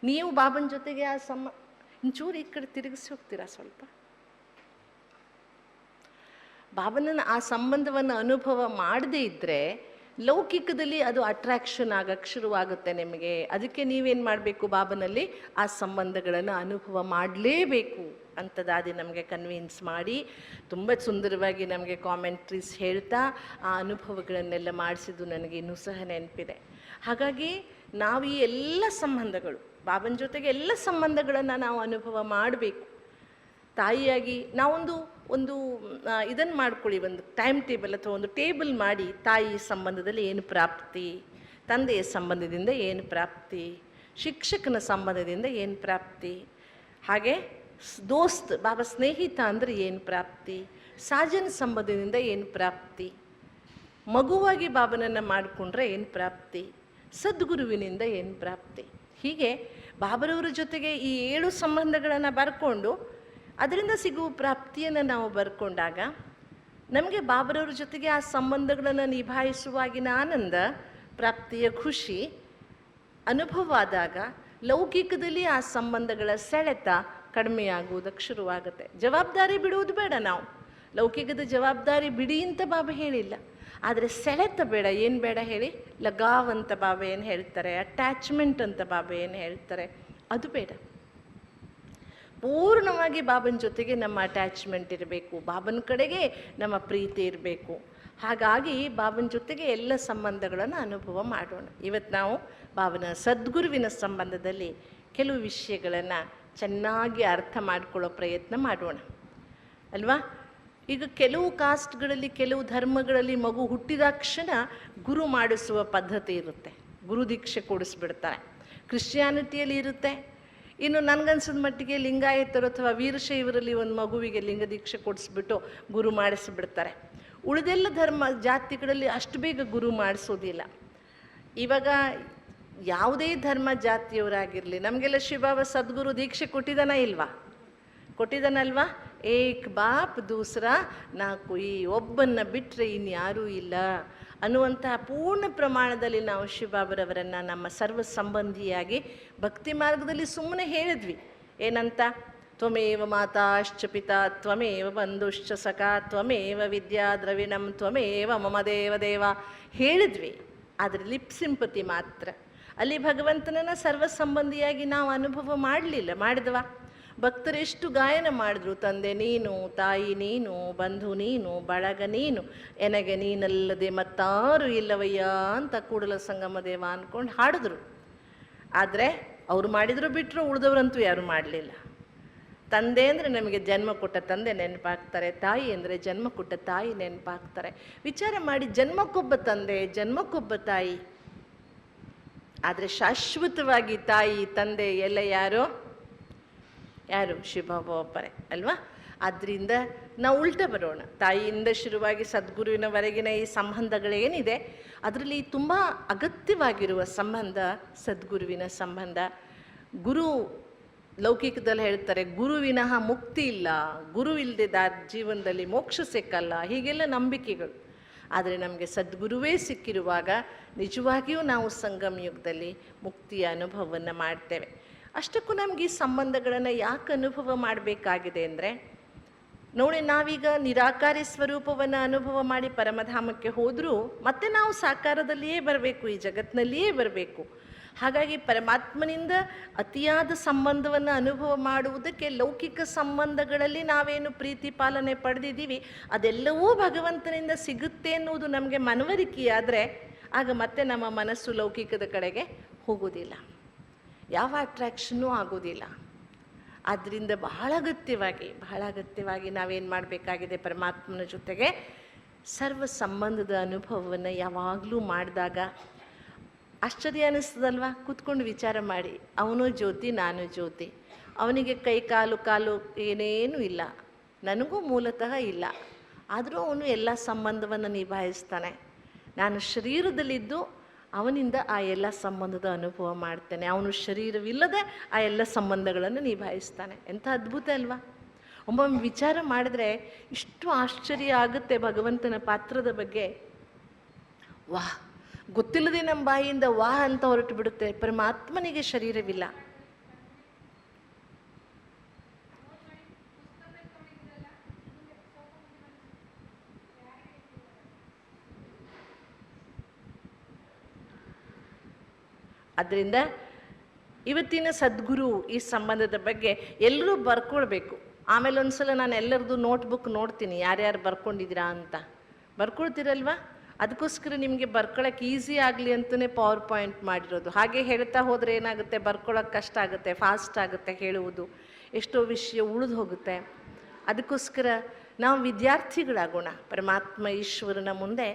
ನೀವು ಬಾಬನ ಜೊತೆಗೆ ಆ ಒಂಚೂರು ಈ ಕಡೆ ತಿರುಗಿಸಿ ಹೋಗ್ತೀರಾ ಸ್ವಲ್ಪ. ಬಾಬನನ್ನು ಆ ಸಂಬಂಧವನ್ನು ಅನುಭವ ಮಾಡದೇ ಇದ್ದರೆ ಲೌಕಿಕದಲ್ಲಿ ಅದು ಅಟ್ರಾಕ್ಷನ್ ಆಗಕ್ಕೆ ಶುರುವಾಗುತ್ತೆ ನಿಮಗೆ. ಅದಕ್ಕೆ ನೀವೇನು ಮಾಡಬೇಕು, ಬಾಬನಲ್ಲಿ ಆ ಸಂಬಂಧಗಳನ್ನು ಅನುಭವ ಮಾಡಲೇಬೇಕು ಅಂತ ದಾದಿ ನಮಗೆ ಕನ್ವಿನ್ಸ್ ಮಾಡಿ ತುಂಬ ಸುಂದರವಾಗಿ ನಮಗೆ ಕಾಮೆಂಟ್ರೀಸ್ ಹೇಳ್ತಾ ಆ ಅನುಭವಗಳನ್ನೆಲ್ಲ ಮಾಡಿಸಿದ್ದು ನನಗೆ ಇನ್ನೂ ಸಹ ನೆನಪಿದೆ. ಹಾಗಾಗಿ ನಾವು ಈ ಎಲ್ಲ ಸಂಬಂಧಗಳು, ಬಾಬನ ಜೊತೆಗೆ ಎಲ್ಲ ಸಂಬಂಧಗಳನ್ನು ನಾವು ಅನುಭವ ಮಾಡಬೇಕು. ತಾಯಿಯಾಗಿ ನಾವೊಂದು ಇದನ್ನು ಮಾಡ್ಕೊಳ್ಳಿ, ಒಂದು ಟೈಮ್ ಟೇಬಲ್ ಅಥವಾ ಒಂದು ಟೇಬಲ್ ಮಾಡಿ, ತಾಯಿ ಸಂಬಂಧದಲ್ಲಿ ಏನು ಪ್ರಾಪ್ತಿ, ತಂದೆಯ ಸಂಬಂಧದಿಂದ ಏನು ಪ್ರಾಪ್ತಿ, ಶಿಕ್ಷಕನ ಸಂಬಂಧದಿಂದ ಏನು ಪ್ರಾಪ್ತಿ, ಹಾಗೆ ದೋಸ್ತ್ ಬಾಬಾ ಸ್ನೇಹಿತ ಅಂದರೆ ಏನು ಪ್ರಾಪ್ತಿ, ಸಾಜನ ಸಂಬಂಧದಿಂದ ಏನು ಪ್ರಾಪ್ತಿ, ಮಗುವಾಗಿ ಬಾಬನನ್ನು ಮಾಡಿಕೊಂಡ್ರೆ ಏನು ಪ್ರಾಪ್ತಿ, ಸದ್ಗುರುವಿನಿಂದ ಏನು ಪ್ರಾಪ್ತಿ. ಹೀಗೆ ಬಾಬರವರ ಜೊತೆಗೆ ಈ 7 ಸಂಬಂಧಗಳನ್ನು ಬರ್ಕೊಂಡು ಅದರಿಂದ ಸಿಗುವ ಪ್ರಾಪ್ತಿಯನ್ನು ನಾವು ಬರ್ಕೊಂಡಾಗ ನಮಗೆ ಬಾಬರವ್ರ ಜೊತೆಗೆ ಆ ಸಂಬಂಧಗಳನ್ನು ನಿಭಾಯಿಸುವಾಗಿನ ಆನಂದ, ಪ್ರಾಪ್ತಿಯ ಖುಷಿ ಅನುಭವ ಆದಾಗ ಲೌಕಿಕದಲ್ಲಿ ಆ ಸಂಬಂಧಗಳ ಸೆಳೆತ ಕಡಿಮೆಯಾಗುವುದಕ್ಕೆ ಶುರುವಾಗುತ್ತೆ. ಜವಾಬ್ದಾರಿ ಬಿಡುವುದು ಬೇಡ, ನಾವು ಲೌಕಿಕದ ಜವಾಬ್ದಾರಿ ಬಿಡಿ ಅಂತ ಬಾಬಾ ಹೇಳಿಲ್ಲ, ಆದರೆ ಸೆಳೆತ ಬೇಡ. ಏನು ಬೇಡ ಹೇಳಿ? ಲಗಾವ್ ಅಂತ ಬಾಬಾ ಏನು ಹೇಳ್ತಾರೆ, ಅಟ್ಯಾಚ್ಮೆಂಟ್ ಅಂತ ಬಾಬಾ ಏನು ಹೇಳ್ತಾರೆ, ಅದು ಬೇಡ. ಪೂರ್ಣವಾಗಿ ಬಾಬನ ಜೊತೆಗೆ ನಮ್ಮ ಅಟ್ಯಾಚ್ಮೆಂಟ್ ಇರಬೇಕು, ಬಾಬನ ಕಡೆಗೆ ನಮ್ಮ ಪ್ರೀತಿ ಇರಬೇಕು. ಹಾಗಾಗಿ ಬಾಬನ ಜೊತೆಗೆ ಎಲ್ಲ ಸಂಬಂಧಗಳನ್ನು ಅನುಭವ ಮಾಡೋಣ. ಇವತ್ತು ನಾವು ಬಾಬನ ಸದ್ಗುರುವಿನ ಸಂಬಂಧದಲ್ಲಿ ಕೆಲವು ವಿಷಯಗಳನ್ನು ಚೆನ್ನಾಗಿ ಅರ್ಥ ಮಾಡಿಕೊಳ್ಳೋ ಪ್ರಯತ್ನ ಮಾಡೋಣ ಅಲ್ವಾ. ಈಗ ಕೆಲವು ಕಾಸ್ಟ್ಗಳಲ್ಲಿ, ಕೆಲವು ಧರ್ಮಗಳಲ್ಲಿ ಮಗು ಹುಟ್ಟಿದಾಕ್ಷಣ ಗುರು ಮಾಡಿಸುವ ಪದ್ಧತಿ ಇರುತ್ತೆ, ಗುರು ದೀಕ್ಷೆ ಕೊಡಿಸ್ಬಿಡ್ತಾರೆ. ಕ್ರಿಶ್ಚಿಯಾನಿಟಿಯಲ್ಲಿ ಇರುತ್ತೆ. ಇನ್ನು ನನಗನ್ಸಿದ ಮಟ್ಟಿಗೆ ಲಿಂಗಾಯತರು ಅಥವಾ ವೀರಶೈವರಲ್ಲಿ ಒಂದು ಮಗುವಿಗೆ ಲಿಂಗ ದೀಕ್ಷೆ ಕೊಡಿಸ್ಬಿಟ್ಟು ಗುರು ಮಾಡಿಸಿಬಿಡ್ತಾರೆ. ಉಳಿದೆಲ್ಲ ಧರ್ಮ ಜಾತಿಗಳಲ್ಲಿ ಅಷ್ಟು ಬೇಗ ಗುರು ಮಾಡಿಸೋದಿಲ್ಲ. ಇವಾಗ ಯಾವುದೇ ಧರ್ಮ ಜಾತಿಯವರಾಗಿರಲಿ, ನಮಗೆಲ್ಲ ಶಿವಬಾಬಾ ಸದ್ಗುರು ದೀಕ್ಷೆ ಕೊಟ್ಟಿದ್ದಾನ ಇಲ್ವಾ? ಕೊಟ್ಟಿದ್ದಾನಲ್ವಾ? ಏಕ್ ಬಾಪ್ ದೂಸರಾ ನಾ ಕೊಯ್, ಒಬ್ಬನ್ನ ಬಿಟ್ಟರೆ ಇನ್ಯಾರೂ ಇಲ್ಲ ಅನ್ನುವಂತಹ ಪೂರ್ಣ ಪ್ರಮಾಣದಲ್ಲಿ ನಾವು ಶಿವಬಾಬರವರನ್ನು ನಮ್ಮ ಸರ್ವ ಸಂಬಂಧಿಯಾಗಿ ಭಕ್ತಿ ಮಾರ್ಗದಲ್ಲಿ ಸುಮ್ಮನೆ ಹೇಳಿದ್ವಿ. ಏನಂತ? ತ್ವಮೇವ ಮಾತಾಶ್ಚ ಪಿತಾ ತ್ವಮೇವ ಬಂಧುಶ್ಚ ಸಖಾ ತ್ವಮೇವ ವಿದ್ಯಾ ದ್ರವಿಣಂ ತ್ವಮೇವ ಮಮ ದೇವ ಹೇಳಿದ್ವಿ. ಆದರೆ ಲಿಪ್ ಸಿಂಪತಿ ಮಾತ್ರ. ಅಲ್ಲಿ ಭಗವಂತನನ್ನು ಸರ್ವ ಸಂಬಂಧಿಯಾಗಿ ನಾವು ಅನುಭವ ಮಾಡಲಿಲ್ಲ. ಮಾಡಿದ್ವಾ? ಭಕ್ತರೆಷ್ಟು ಗಾಯನ ಮಾಡಿದ್ರು, ತಂದೆ ನೀನು, ತಾಯಿ ನೀನು, ಬಂಧು ನೀನು, ಬಳಗ ನೀನು, ಎನಗೆ ನೀನಲ್ಲದೆ ಮತ್ತಾರು ಇಲ್ಲವಯ್ಯ ಅಂತ ಕೂಡಲ ಸಂಗಮ ದೇವ ಅಂದ್ಕೊಂಡು ಹಾಡಿದ್ರು. ಆದರೆ ಅವರು ಮಾಡಿದ್ರು ಬಿಟ್ಟರು, ಉಳಿದವರಂತೂ ಯಾರು ಮಾಡಲಿಲ್ಲ. ತಂದೆ ಅಂದರೆ ನಮಗೆ ಜನ್ಮ ಕೊಟ್ಟ ತಂದೆ ನೆನಪಾಗ್ತಾರೆ, ತಾಯಿ ಅಂದರೆ ಜನ್ಮ ಕೊಟ್ಟ ತಾಯಿ ನೆನಪಾಗ್ತಾರೆ. ವಿಚಾರ ಮಾಡಿ, ಜನ್ಮಕ್ಕೊಬ್ಬ ತಂದೆ, ಜನ್ಮಕ್ಕೊಬ್ಬ ತಾಯಿ. ಆದರೆ ಶಾಶ್ವತವಾಗಿ ತಾಯಿ ತಂದೆ ಎಲ್ಲ ಯಾರು? ಶಿವಬಾಬಾ ಒಬ್ಬರೇ ಅಲ್ವಾ. ಆದ್ದರಿಂದ ನಾವು ಉಲ್ಟ ಬರೋಣ. ತಾಯಿಯಿಂದ ಶುರುವಾಗಿ ಸದ್ಗುರುವಿನವರೆಗಿನ ಈ ಸಂಬಂಧಗಳೇನಿದೆ ಅದರಲ್ಲಿ ತುಂಬ ಅಗತ್ಯವಾಗಿರುವ ಸಂಬಂಧ ಸದ್ಗುರುವಿನ ಸಂಬಂಧ. ಗುರು ಲೌಕಿಕದಲ್ಲಿ ಹೇಳ್ತಾರೆ, ಗುರುವಿನಃ ಮುಕ್ತಿ ಇಲ್ಲ, ಗುರು ಇಲ್ಲದೆ ಜೀವನದಲ್ಲಿ ಮೋಕ್ಷ ಸಿಕ್ಕಲ್ಲ, ಹೀಗೆಲ್ಲ ನಂಬಿಕೆಗಳು. ಆದರೆ ನಮಗೆ ಸದ್ಗುರುವೇ ಸಿಕ್ಕಿರುವಾಗ ನಿಜವಾಗಿಯೂ ನಾವು ಸಂಗಮ ಯುಗದಲ್ಲಿ ಮುಕ್ತಿಯ ಅನುಭವವನ್ನು ಮಾಡ್ತೇವೆ. ಅಷ್ಟಕ್ಕೂ ನಮಗೆ ಈ ಸಂಬಂಧಗಳನ್ನು ಯಾಕೆ ಅನುಭವ ಮಾಡಬೇಕಾಗಿದೆ ಅಂದರೆ, ನೋಡಿ, ನಾವೀಗ ನಿರಾಕಾರಿ ಸ್ವರೂಪವನ್ನು ಅನುಭವ ಮಾಡಿ ಪರಮಧಾಮಕ್ಕೆ ಹೋದರೂ ಮತ್ತೆ ನಾವು ಸಾಕಾರದಲ್ಲಿಯೇ ಬರಬೇಕು, ಈ ಜಗತ್ತಿನಲ್ಲಿಯೇ ಬರಬೇಕು. ಹಾಗಾಗಿ ಪರಮಾತ್ಮನಿಂದ ಅತಿಯಾದ ಸಂಬಂಧವನ್ನು ಅನುಭವ ಮಾಡುವುದಕ್ಕೆ ಲೌಕಿಕ ಸಂಬಂಧಗಳಲ್ಲಿ ನಾವೇನು ಪ್ರೀತಿ ಪಾಲನೆ ಪಡೆದಿದ್ದೀವಿ ಅದೆಲ್ಲವೂ ಭಗವಂತನಿಂದ ಸಿಗುತ್ತೆ ಅನ್ನುವುದು ನಮಗೆ ಮನವರಿಕೆಯಾದರೆ ಆಗ ಮತ್ತೆ ನಮ್ಮ ಮನಸ್ಸು ಲೌಕಿಕದ ಕಡೆಗೆ ಹೋಗೋದಿಲ್ಲ, ಯಾವ ಅಟ್ರಾಕ್ಷನ್ನೂ ಆಗೋದಿಲ್ಲ. ಆದ್ದರಿಂದ ಬಹಳ ಅಗತ್ಯವಾಗಿ ನಾವೇನು ಮಾಡಬೇಕಾಗಿದೆ, ಪರಮಾತ್ಮನ ಜೊತೆಗೆ ಸರ್ವ ಸಂಬಂಧದ ಅನುಭವವನ್ನು ಯಾವಾಗಲೂ ಮಾಡಿದಾಗ ಆಶ್ಚರ್ಯ ಅನ್ನಿಸ್ತದಲ್ವ? ಕೂತ್ಕೊಂಡು ವಿಚಾರ ಮಾಡಿ, ಅವನು ಜ್ಯೋತಿ, ನಾನು ಜ್ಯೋತಿ, ಅವನಿಗೆ ಕೈ ಕಾಲು ಏನೇನೂ ಇಲ್ಲ, ನನಗೂ ಮೂಲತಃ ಇಲ್ಲ. ಆದರೂ ಅವನು ಎಲ್ಲ ಸಂಬಂಧವನ್ನು ನಿಭಾಯಿಸ್ತಾನೆ. ನಾನು ಶರೀರದಲ್ಲಿದ್ದು ಅವನಿಂದ ಆ ಎಲ್ಲ ಸಂಬಂಧದ ಅನುಭವ ಮಾಡ್ತೇನೆ. ಅವನು ಶರೀರವಿಲ್ಲದೆ ಆ ಎಲ್ಲ ಸಂಬಂಧಗಳನ್ನು ನಿಭಾಯಿಸ್ತಾನೆ. ಎಂಥ ಅದ್ಭುತ ಅಲ್ವಾ? ಒಮ್ಮೊಮ್ಮೆ ವಿಚಾರ ಮಾಡಿದ್ರೆ ಇಷ್ಟು ಆಶ್ಚರ್ಯ ಆಗುತ್ತೆ ಭಗವಂತನ ಪಾತ್ರದ ಬಗ್ಗೆ. ವಾಹ್, ಗೊತ್ತಿಲ್ಲದೆ ನಮ್ಮ ಬಾಯಿಯಿಂದ ವಾಹ್ ಅಂತ ಹೊರಟು ಬಿಡುತ್ತೆ. ಪರಮಾತ್ಮನಿಗೆ ಶರೀರವಿಲ್ಲ. ಆದ್ದರಿಂದ ಇವತ್ತಿನ ಸದ್ಗುರು ಈ ಸಂಬಂಧದ ಬಗ್ಗೆ ಎಲ್ಲರೂ ಬರ್ಕೊಳ್ಬೇಕು. ಆಮೇಲೆ ಒಂದ್ಸಲ ನಾನು ಎಲ್ಲರದ್ದು ನೋಟ್ಬುಕ್ ನೋಡ್ತೀನಿ, ಯಾರ್ಯಾರು ಬರ್ಕೊಂಡಿದ್ದೀರಾ ಅಂತ. ಬರ್ಕೊಳ್ತೀರಲ್ವಾ? ಅದಕ್ಕೋಸ್ಕರ ನಿಮಗೆ ಬರ್ಕೊಳ್ಳೋಕೆ ಈಸಿ ಆಗಲಿ ಅಂತಲೇ ಪವರ್ ಪಾಯಿಂಟ್ ಮಾಡಿರೋದು. ಹಾಗೆ ಹೇಳ್ತಾ ಹೋದರೆ ಏನಾಗುತ್ತೆ, ಬರ್ಕೊಳ್ಳೋಕೆ ಕಷ್ಟ ಆಗುತ್ತೆ, ಫಾಸ್ಟ್ ಆಗುತ್ತೆ ಹೇಳುವುದು, ಎಷ್ಟೋ ವಿಷಯ ಉಳಿದು ಹೋಗುತ್ತೆ. ಅದಕ್ಕೋಸ್ಕರ ನಾವು ವಿದ್ಯಾರ್ಥಿಗಳಾಗೋಣ. ಪರಮಾತ್ಮ ಈಶ್ವರನ ಮುಂದೆ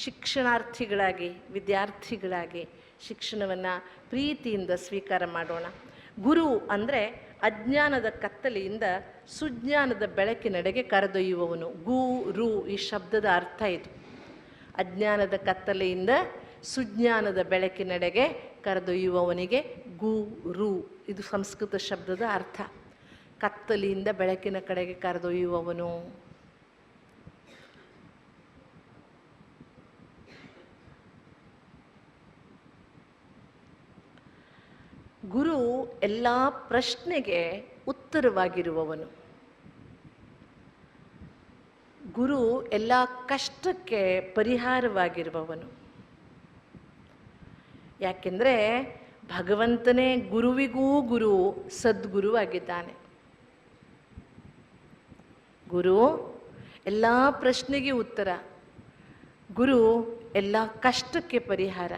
ಶಿಕ್ಷಣಾರ್ಥಿಗಳಾಗಿ, ವಿದ್ಯಾರ್ಥಿಗಳಾಗಿ ಶಿಕ್ಷಣವನ್ನು ಪ್ರೀತಿಯಿಂದ ಸ್ವೀಕಾರ ಮಾಡೋಣ. ಗುರು ಅಂದರೆ ಅಜ್ಞಾನದ ಕತ್ತಲೆಯಿಂದ ಸುಜ್ಞಾನದ ಬೆಳಕಿನೆಡೆಗೆ ಕರೆದೊಯ್ಯುವವನು. ರು ಈ ಶಬ್ದದ ಅರ್ಥ ಇದು. ಅಜ್ಞಾನದ ಕತ್ತಲೆಯಿಂದ ಸುಜ್ಞಾನದ ಬೆಳಕಿನೆಡೆಗೆ ಕರೆದೊಯ್ಯುವವನಿಗೆ ರು ಇದು ಸಂಸ್ಕೃತ ಶಬ್ದದ ಅರ್ಥ. ಕತ್ತಲೆಯಿಂದ ಬೆಳಕಿನ ಕಡೆಗೆ ಕರೆದೊಯ್ಯುವವನು. ಗುರು ಎಲ್ಲ ಪ್ರಶ್ನೆಗೆ ಉತ್ತರವಾಗಿರುವವನು. ಗುರು ಎಲ್ಲ ಕಷ್ಟಕ್ಕೆ ಪರಿಹಾರವಾಗಿರುವವನು. ಯಾಕೆಂದರೆ ಭಗವಂತನೇ ಗುರುವಿಗೂ ಗುರು ಸದ್ಗುರುವಾಗಿದ್ದಾನೆ. ಗುರು ಎಲ್ಲ ಪ್ರಶ್ನೆಗೆ ಉತ್ತರ, ಗುರು ಎಲ್ಲ ಕಷ್ಟಕ್ಕೆ ಪರಿಹಾರ.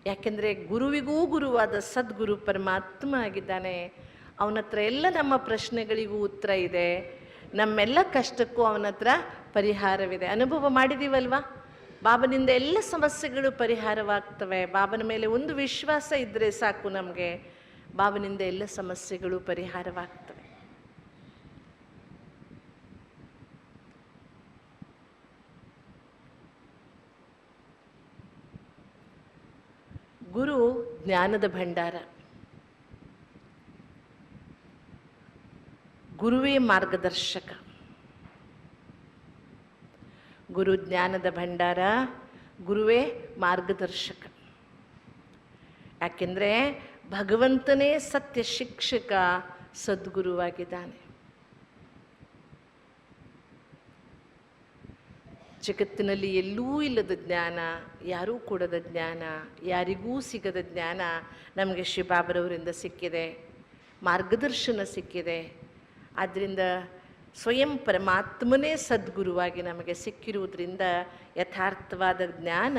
ಯಾಕೆಂದರೆ ಗುರುವಿಗೂ ಗುರುವಾದ ಸದ್ಗುರು ಪರಮಾತ್ಮ ಆಗಿದ್ದಾನೆ. ಅವನ ಹತ್ರ ಎಲ್ಲ ನಮ್ಮ ಪ್ರಶ್ನೆಗಳಿಗೂ ಉತ್ತರ ಇದೆ, ನಮ್ಮೆಲ್ಲ ಕಷ್ಟಕ್ಕೂ ಅವನ ಹತ್ರ ಪರಿಹಾರವಿದೆ. ಅನುಭವ ಮಾಡಿದ್ದೀವಲ್ವಾ? ಬಾಬನಿಂದ ಎಲ್ಲ ಸಮಸ್ಯೆಗಳು ಪರಿಹಾರವಾಗ್ತವೆ. ಬಾಬನ ಮೇಲೆ ಒಂದು ವಿಶ್ವಾಸ ಇದ್ದರೆ ಸಾಕು, ನಮಗೆ ಬಾಬನಿಂದ ಎಲ್ಲ ಸಮಸ್ಯೆಗಳು ಪರಿಹಾರವಾಗ್ತವೆ. ಗುರು ಜ್ಞಾನದ ಭಂಡಾರ. ಗುರುವೇ ಮಾರ್ಗದರ್ಶಕ. ಗುರು ಜ್ಞಾನದ ಭಂಡಾರ, ಗುರುವೇ ಮಾರ್ಗದರ್ಶಕ. ಯಾಕೆಂದರೆ ಭಗವಂತನೇ ಸತ್ಯ ಶಿಕ್ಷಕ, ಸದ್ಗುರುವಾಗಿದ್ದಾನೆ. ಜಗತ್ತಿನಲ್ಲಿ ಎಲ್ಲೂ ಇಲ್ಲದ ಜ್ಞಾನ, ಯಾರೂ ಕೊಡದ ಜ್ಞಾನ, ಯಾರಿಗೂ ಸಿಗದ ಜ್ಞಾನ ನಮಗೆ ಶ್ರೀ ಬಾಬರವರಿಂದ ಸಿಕ್ಕಿದೆ, ಮಾರ್ಗದರ್ಶನ ಸಿಕ್ಕಿದೆ. ಆದ್ದರಿಂದ ಸ್ವಯಂ ಪರಮಾತ್ಮನೇ ಸದ್ಗುರುವಾಗಿ ನಮಗೆ ಸಿಕ್ಕಿರುವುದರಿಂದ ಯಥಾರ್ಥವಾದ ಜ್ಞಾನ,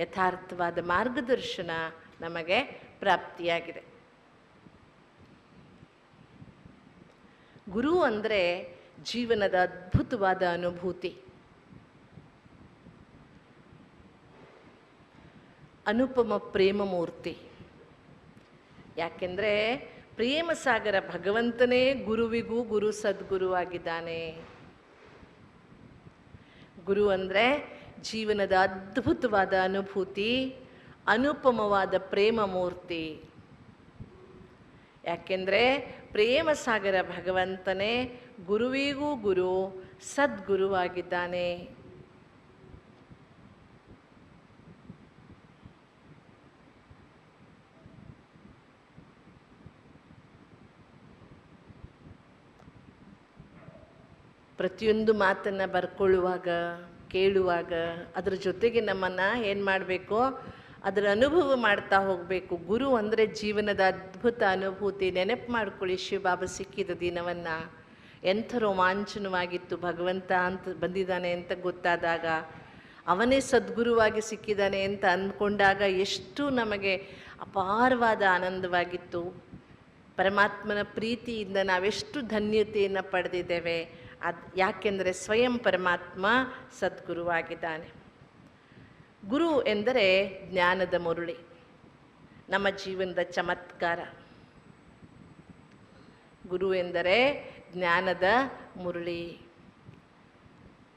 ಯಥಾರ್ಥವಾದ ಮಾರ್ಗದರ್ಶನ ನಮಗೆ ಪ್ರಾಪ್ತಿಯಾಗಿದೆ. ಗುರು ಅಂದರೆ ಜೀವನದ ಅದ್ಭುತವಾದ ಅನುಭೂತಿ. ಅನುಪಮ ಪ್ರೇಮ ಮೂರ್ತಿ. ಯಾಕೆಂದರೆ ಪ್ರೇಮ ಸಾಗರ ಭಗವಂತನೇ ಗುರುವಿಗೂ ಗುರು ಸದ್ಗುರುವಾಗಿದ್ದಾನೆ. ಗುರು ಅಂದರೆ ಜೀವನದ ಅದ್ಭುತವಾದ ಅನುಭೂತಿ, ಅನುಪಮವಾದ ಪ್ರೇಮ ಮೂರ್ತಿ. ಯಾಕೆಂದರೆ ಪ್ರೇಮ ಸಾಗರ ಭಗವಂತನೇ ಗುರುವಿಗೂ ಗುರು ಸದ್ಗುರುವಾಗಿದ್ದಾನೆ. ಪ್ರತಿಯೊಂದು ಮಾತನ್ನು ಬರ್ಕೊಳ್ಳುವಾಗ, ಕೇಳುವಾಗ ಅದರ ಜೊತೆಗೆ ನಮ್ಮನ್ನು ಏನು ಮಾಡಬೇಕು, ಅದರ ಅನುಭವ ಮಾಡ್ತಾ ಹೋಗಬೇಕು. ಗುರು ಅಂದರೆ ಜೀವನದ ಅದ್ಭುತ ಅನುಭೂತಿ. ನೆನಪು ಮಾಡ್ಕೊಳ್ಳಿ, ಶಿವಬಾಬಾ ಸಿಕ್ಕಿದ ದಿನವನ್ನು ಎಂಥ ರೋಮಾಂಚನವಾಗಿತ್ತು. ಭಗವಂತ ಅಂತ ಬಂದಿದ್ದಾನೆ ಅಂತ ಗೊತ್ತಾದಾಗ, ಅವನೇ ಸದ್ಗುರುವಾಗಿ ಸಿಕ್ಕಿದ್ದಾನೆ ಅಂತ ಅಂದ್ಕೊಂಡಾಗ ಎಷ್ಟು ನಮಗೆ ಅಪಾರವಾದ ಆನಂದವಾಗಿತ್ತು. ಪರಮಾತ್ಮನ ಪ್ರೀತಿಯಿಂದ ನಾವೆಷ್ಟು ಧನ್ಯತೆಯನ್ನು ಪಡೆದಿದ್ದೇವೆ. ಯಾಕೆಂದರೆ ಸ್ವಯಂ ಪರಮಾತ್ಮ ಸದ್ಗುರುವಾಗಿದ್ದಾನೆ. ಗುರು ಎಂದರೆ ಜ್ಞಾನದ ಮುರುಳಿ, ನಮ್ಮ ಜೀವನದ ಚಮತ್ಕಾರ. ಗುರು ಎಂದರೆ ಜ್ಞಾನದ ಮುರಳಿ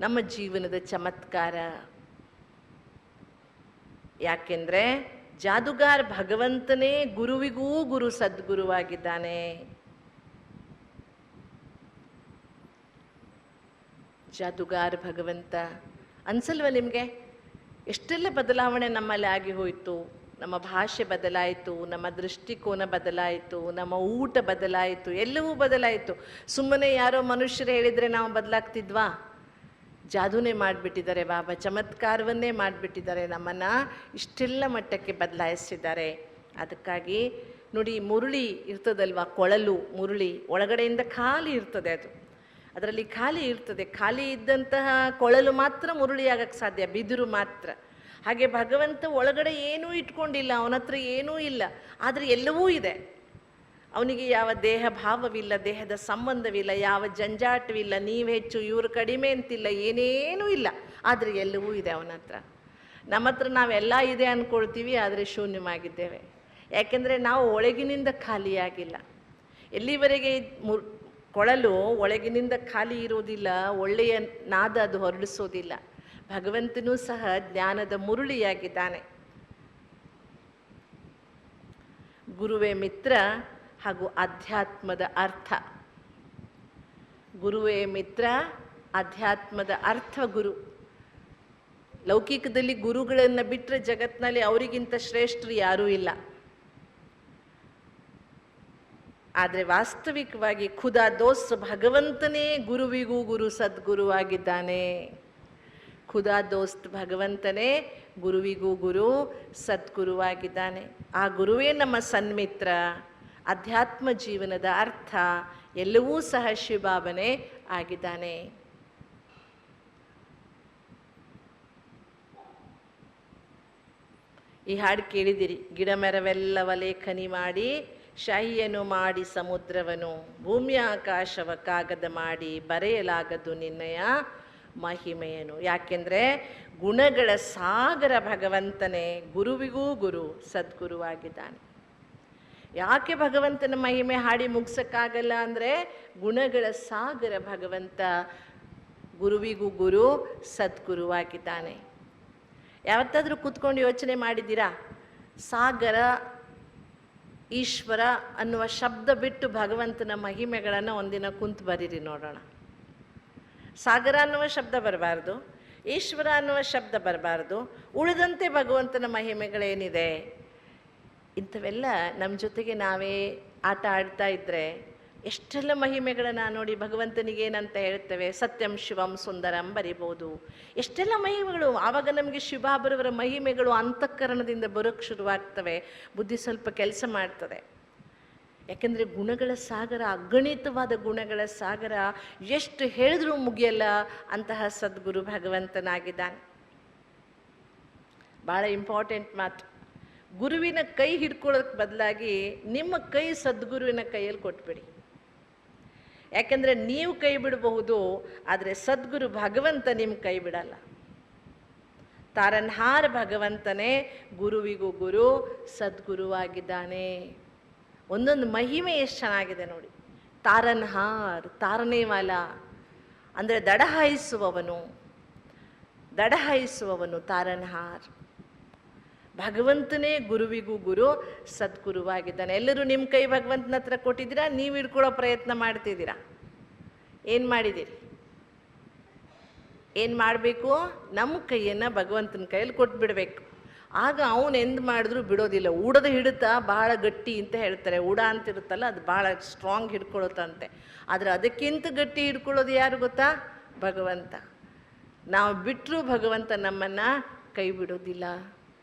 ನಮ್ಮ ಜೀವನದ ಚಮತ್ಕಾರ. ಯಾಕೆಂದರೆ ಜಾದುಗಾರ್ ಭಗವಂತನೇ ಗುರುವಿಗೂ ಗುರು ಸದ್ಗುರುವಾಗಿದ್ದಾನೆ. ಜಾದುಗಾರ್ ಭಗವಂತ ಅನ್ಸಲ್ವ ನಿಮಗೆ? ಎಷ್ಟೆಲ್ಲ ಬದಲಾವಣೆ ನಮ್ಮಲ್ಲಿ ಆಗಿ ಹೋಯಿತು. ನಮ್ಮ ಭಾಷೆ ಬದಲಾಯಿತು, ನಮ್ಮ ದೃಷ್ಟಿಕೋನ ಬದಲಾಯಿತು, ನಮ್ಮ ಊಟ ಬದಲಾಯಿತು, ಎಲ್ಲವೂ ಬದಲಾಯಿತು. ಸುಮ್ಮನೆ ಯಾರೋ ಮನುಷ್ಯರು ಹೇಳಿದರೆ ನಾವು ಬದಲಾಗ್ತಿದ್ವಾ? ಜಾದೂನೇ ಮಾಡಿಬಿಟ್ಟಿದ್ದಾರೆ ಬಾಬಾ, ಚಮತ್ಕಾರವನ್ನೇ ಮಾಡಿಬಿಟ್ಟಿದ್ದಾರೆ, ನಮ್ಮನ್ನು ಇಷ್ಟೆಲ್ಲ ಮಟ್ಟಕ್ಕೆ ಬದಲಾಯಿಸಿದ್ದಾರೆ. ಅದಕ್ಕಾಗಿ ನೋಡಿ, ಮುರುಳಿ ಇರ್ತದಲ್ವ, ಕೊಳಲು ಮುರುಳಿ ಒಳಗಡೆಯಿಂದ ಖಾಲಿ ಇರ್ತದೆ, ಅದರಲ್ಲಿ ಖಾಲಿ ಇರ್ತದೆ. ಖಾಲಿ ಇದ್ದಂತಹ ಕೊಳಲು ಮಾತ್ರ ಮುರುಳಿಯಾಗಕ್ಕೆ ಸಾಧ್ಯ, ಬಿದಿರು ಮಾತ್ರ. ಹಾಗೆ ಭಗವಂತ ಒಳಗಡೆ ಏನೂ ಇಟ್ಕೊಂಡಿಲ್ಲ, ಅವನ ಹತ್ರ ಏನೂ ಇಲ್ಲ, ಆದರೆ ಎಲ್ಲವೂ ಇದೆ. ಅವನಿಗೆ ಯಾವ ದೇಹ ಭಾವವಿಲ್ಲ, ದೇಹದ ಸಂಬಂಧವಿಲ್ಲ, ಯಾವ ಜಂಜಾಟವಿಲ್ಲ, ನೀವು ಹೆಚ್ಚು ಇವರು ಕಡಿಮೆ ಅಂತಿಲ್ಲ, ಏನೇನೂ ಇಲ್ಲ, ಆದರೆ ಎಲ್ಲವೂ ಇದೆ ಅವನ ಹತ್ರ. ನಮ್ಮ ಹತ್ರ ನಾವೆಲ್ಲ ಇದೆ ಅಂದ್ಕೊಳ್ತೀವಿ, ಆದರೆ ಶೂನ್ಯವಾಗಿದ್ದೇವೆ. ಯಾಕೆಂದರೆ ನಾವು ಒಳಗಿನಿಂದ ಖಾಲಿಯಾಗಿಲ್ಲ. ಎಲ್ಲಿವರೆಗೆ ಕೊಳಲು ಒಳಗಿನಿಂದ ಖಾಲಿ ಇರೋದಿಲ್ಲ, ಒಳ್ಳೆಯ ನಾದ ಅದು ಹೊರಡಿಸೋದಿಲ್ಲ. ಭಗವಂತನೂ ಸಹ ಜ್ಞಾನದ ಮುರುಳಿಯಾಗಿದ್ದಾನೆ. ಗುರುವೇ ಮಿತ್ರ ಹಾಗೂ ಅಧ್ಯಾತ್ಮದ ಅರ್ಥ. ಗುರುವೇ ಮಿತ್ರ, ಅಧ್ಯಾತ್ಮದ ಅರ್ಥ ಗುರು. ಲೌಕಿಕದಲ್ಲಿ ಗುರುಗಳನ್ನು ಬಿಟ್ಟರೆ ಜಗತ್ತಿನಲ್ಲಿ ಅವರಿಗಿಂತ ಶ್ರೇಷ್ಠರು ಯಾರೂ ಇಲ್ಲ. ಆದರೆ ವಾಸ್ತವಿಕವಾಗಿ ಖುದಾ ದೋಸ್ತ್ ಭಗವಂತನೇ ಗುರುವಿಗೂ ಗುರು ಸದ್ಗುರುವಾಗಿದ್ದಾನೆ. ಖುದಾ ದೋಸ್ತ್ ಭಗವಂತನೇ ಗುರುವಿಗೂ ಗುರು ಸದ್ಗುರುವಾಗಿದ್ದಾನೆ. ಆ ಗುರುವೇ ನಮ್ಮ ಸನ್ಮಿತ್ರ. ಅಧ್ಯಾತ್ಮ ಜೀವನದ ಅರ್ಥ ಎಲ್ಲವೂ ಸಹ ಶಿವಬಾಬನೇ ಆಗಿದ್ದಾನೆ. ಈ ಹಾಡು ಕೇಳಿದಿರಿ. ಗಿಡ ಮರವೆಲ್ಲವ ಲೇಖನಿ ಮಾಡಿ, ಶಾಹಿಯನ್ನು ಮಾಡಿ ಸಮುದ್ರವನು, ಭೂಮಿ ಆಕಾಶವ ಕಾಗದ ಮಾಡಿ, ಬರೆಯಲಾಗದು ನಿನ್ನಯ ಮಹಿಮೆಯನು. ಯಾಕೆಂದರೆ ಗುಣಗಳ ಸಾಗರ ಭಗವಂತನೇ ಗುರುವಿಗೂ ಗುರು ಸದ್ಗುರುವಾಗಿದ್ದಾನೆ. ಯಾಕೆ ಭಗವಂತನ ಮಹಿಮೆ ಹಾಡಿ ಮುಗಿಸೋಕ್ಕಾಗಲ್ಲ ಅಂದರೆ, ಗುಣಗಳ ಸಾಗರ ಭಗವಂತ ಗುರುವಿಗೂ ಗುರು ಸದ್ಗುರುವಾಗಿದ್ದಾನೆ. ಯಾವತ್ತಾದರೂ ಕೂತ್ಕೊಂಡು ಯೋಚನೆ ಮಾಡಿದ್ದೀರಾ? ಸಾಗರ, ಈಶ್ವರ ಅನ್ನುವ ಶಬ್ದ ಬಿಟ್ಟು ಭಗವಂತನ ಮಹಿಮೆಗಳನ್ನು ಒಂದಿನ ಕುಂತು ಬರೀರಿ ನೋಡೋಣ. ಸಾಗರ ಅನ್ನುವ ಶಬ್ದ ಬರಬಾರ್ದು, ಈಶ್ವರ ಅನ್ನುವ ಶಬ್ದ ಬರಬಾರ್ದು, ಉಳಿದಂತೆ ಭಗವಂತನ ಮಹಿಮೆಗಳೇನಿದೆ ಇಂಥವೆಲ್ಲ ನಮ್ಮ ಜೊತೆಗೆ ನಾವೇ ಆಟ ಆಡ್ತಾ ಇದ್ದರೆ ಎಷ್ಟೆಲ್ಲ ಮಹಿಮೆಗಳನ್ನ ನೋಡಿ. ಭಗವಂತನಿಗೆ ಏನಂತ ಹೇಳ್ತೇವೆ? ಸತ್ಯಂ ಶಿವಂ ಸುಂದರಂ ಬರಿಬೋದು. ಎಷ್ಟೆಲ್ಲ ಮಹಿಮೆಗಳು. ಆವಾಗ ನಮಗೆ ಶಿವಬಾಬರವರ ಮಹಿಮೆಗಳು ಅಂತಃಕರಣದಿಂದ ಬರೋಕ್ಕೆ ಶುರುವಾಗ್ತವೆ. ಬುದ್ಧಿ ಸ್ವಲ್ಪ ಕೆಲಸ ಮಾಡ್ತದೆ. ಯಾಕೆಂದರೆ ಗುಣಗಳ ಸಾಗರ, ಅಗಣಿತವಾದ ಗುಣಗಳ ಸಾಗರ, ಎಷ್ಟು ಹೇಳಿದ್ರೂ ಮುಗಿಯಲ್ಲ ಅಂತಹ ಸದ್ಗುರು ಭಗವಂತನಾಗಿದ್ದಾನೆ. ಭಾಳ ಇಂಪಾರ್ಟೆಂಟ್ ಮಾತು. ಗುರುವಿನ ಕೈ ಹಿಡ್ಕೊಳ್ಳೋಕ್ಕೆ ಬದಲಾಗಿ ನಿಮ್ಮ ಕೈ ಸದ್ಗುರುವಿನ ಕೈಯಲ್ಲಿ ಕೊಟ್ಬಿಡಿ. ಯಾಕೆಂದರೆ ನೀವು ಕೈ ಬಿಡಬಹುದು, ಆದರೆ ಸದ್ಗುರು ಭಗವಂತ ನಿಮ್ಮ ಕೈ ಬಿಡಲ್ಲ. ತಾರನ್ಹಾರ ಭಗವಂತನೇ ಗುರುವಿಗೂ ಗುರು ಸದ್ಗುರುವಾಗಿದ್ದಾನೆ. ಒಂದೊಂದು ಮಹಿಮೆ ಎಷ್ಟು ಚೆನ್ನಾಗಿದೆ ನೋಡಿ. ತಾರನ್ಹಾರ್, ತಾರನೇವಾಲ ಅಂದರೆ ದಡ ಹಾಯಿಸುವವನು ತಾರನ್ಹಾರ್. ಭಗವಂತನೇ ಗುರುವಿಗೂ ಗುರು ಸದ್ಗುರುವಾಗಿದ್ದಾನೆ. ಎಲ್ಲರೂ ನಿಮ್ಮ ಕೈ ಭಗವಂತನ ಹತ್ರ ಕೊಟ್ಟಿದ್ದೀರಾ, ನೀವು ಹಿಡ್ಕೊಳ್ಳೋ ಪ್ರಯತ್ನ ಮಾಡ್ತಿದ್ದೀರಾ. ಏನು ಮಾಡಿದ್ದೀರಿ? ಏನು ಮಾಡಬೇಕು? ನಮ್ಮ ಕೈಯನ್ನು ಭಗವಂತನ ಕೈಯಲ್ಲಿ ಕೊಟ್ಬಿಡ್ಬೇಕು. ಆಗ ಅವನು ಎಂದು ಮಾಡಿದ್ರೂ ಬಿಡೋದಿಲ್ಲ. ಉಡದ ಹಿಡಿತ ಭಾಳ ಗಟ್ಟಿ ಅಂತ ಹೇಳ್ತಾರೆ. ಉಡ ಅಂತಿರುತ್ತಲ್ಲ, ಅದು ಭಾಳ ಸ್ಟ್ರಾಂಗ್ ಹಿಡ್ಕೊಳ್ಳುತ್ತಂತೆ. ಆದರೆ ಅದಕ್ಕಿಂತ ಗಟ್ಟಿ ಹಿಡ್ಕೊಳ್ಳೋದು ಯಾರು ಗೊತ್ತಾ? ಭಗವಂತ. ನಾವು ಬಿಟ್ಟರೂ ಭಗವಂತ ನಮ್ಮನ್ನು ಕೈ ಬಿಡೋದಿಲ್ಲ.